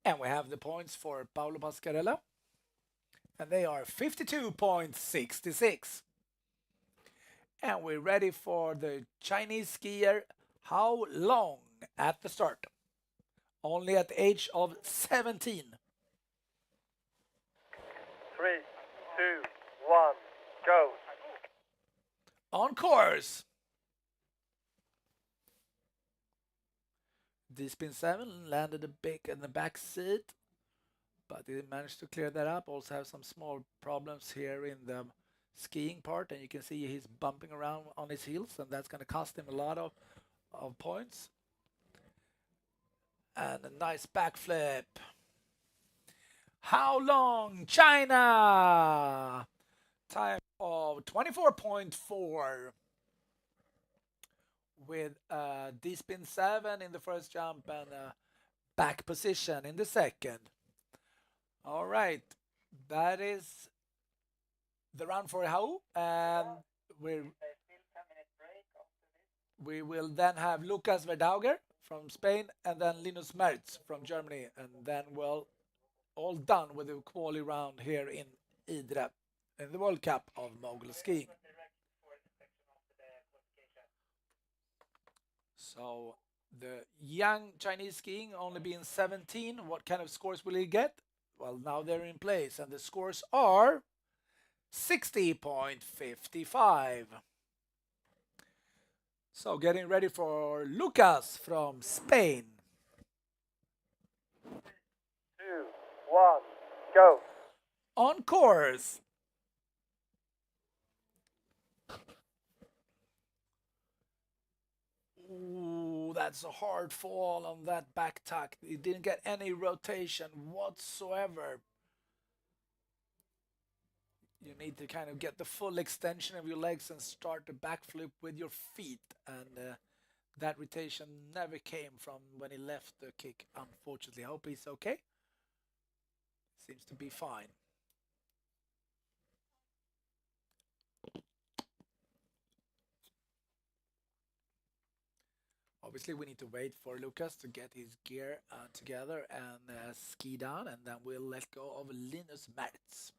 S1: And we have the points for Paolo Pascarella. And they are 52.66. And we're ready for the Chinese skier How Long at the start. Only at the age of 17.
S2: 3, 2, 1, go.
S1: On course. D-spin 7 landed a bit in the back seat, but he managed to clear that up. Also have some small problems here in the skiing part, and you can see he's bumping around on his heels, and that's going to cost him a lot of points. And a nice backflip. How long? China! Time of 24.4. With D-spin 7 in the first jump and back position in the second. All right, that is the run for Hau, and we will then have Lucas Verdauger from Spain and then Linus Merz from Germany, and then we'll all done with the quali round here in Idre in the World Cup of Moguls Skiing. So the young Chinese skiing only being 17, what kind of scores will he get? Well, now they're in place and the scores are 60.55. So getting ready for Lucas from Spain.
S2: 2, 1, go.
S1: On course. Ooh, that's a hard fall on that back tuck. He didn't get any rotation whatsoever. You need to kind of get the full extension of your legs and start the backflip with your feet. And that rotation never came from when he left the kick, unfortunately. I hope he's okay. Seems to be fine. Obviously, we need to wait for Lucas to get his gear together and ski down, and then we'll let go of Linus Merz.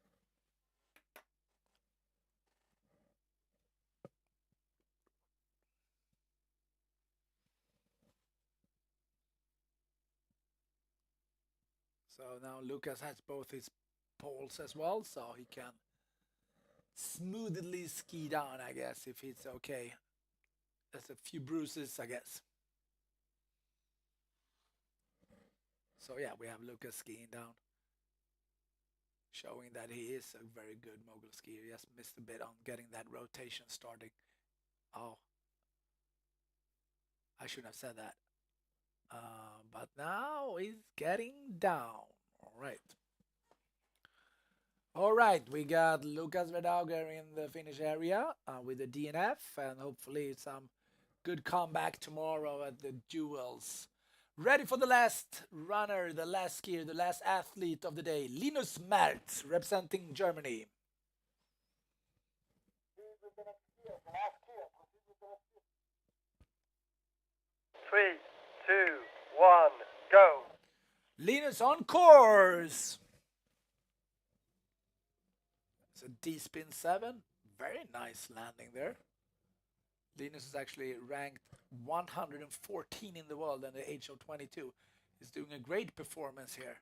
S1: So now Lucas has both his poles as well, so he can smoothly ski down, I guess, if it's okay. There's a few bruises, I guess. So yeah, we have Lucas skiing down, showing that he is a very good mogul skier. He just missed a bit on getting that rotation starting. Oh, I shouldn't have said that. But now he's getting down. All right. All right, we got Lucas Verdauger in the finish area with the DNF, and hopefully some good comeback tomorrow at the duels. Ready for the last runner, the last skier, the last athlete of the day, Linus Merz, representing Germany.
S2: 3, 2, 1, go.
S1: Linus on course. It's a D-spin 7. Very nice landing there. Linus is actually ranked 114 in the world at the age of 22. He's doing a great performance here.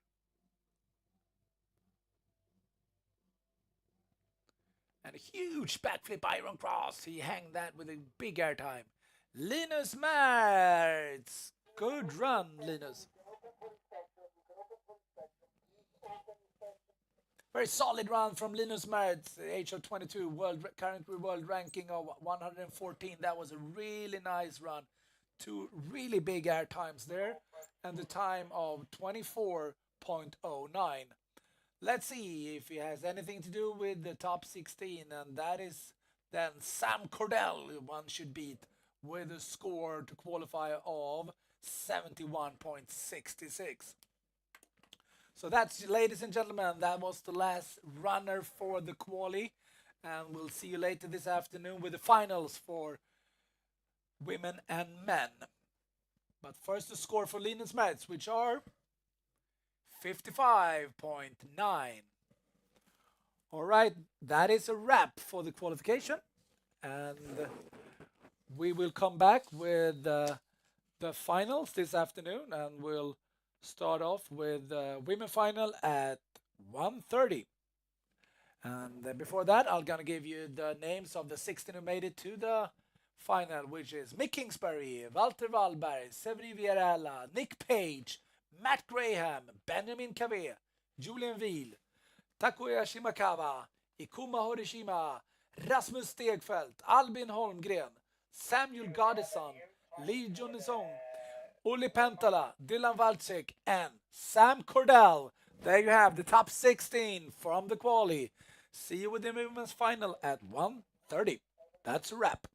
S1: And a huge backflip iron cross. He hanged that with a big air time. Linus Mertz. Good run, Linus. Very solid run from Linus Mertz, age of 22, currently world ranking of 114. That was a really nice run. Two really big air times there, and the time of 24.09. Let's see if he has anything to do with the top 16, and that is then Sam Cordell, one should beat, with a score to qualify of 71.66. So that's, ladies and gentlemen, that was the last runner for the quali. And we'll see you later this afternoon with the finals for women and men. But first the score for Linus Mertz, which are 55.9. All right, that is a wrap for the qualification. And we will come back with the finals this afternoon, and we'll start off with the women final at 1:30. And before that, I'm gonna give you the names of the 16 who made it to the final, which is Mick Kingsbury, Walter Wallberg, Severi Vierella, Nick Page, Matt Graham, Benjamin Cave, Julian Wheel, Takuya Shimakawa, Ikuma Horishima, Rasmus Stegfeldt, Albin Holmgren, Samuel Goddison, Lee Jonison, Uli Pentala, Dylan Walczyk, and Sam Cordell. There you have the top 16 from the quali. See you with the women's final at 1:30. That's a wrap.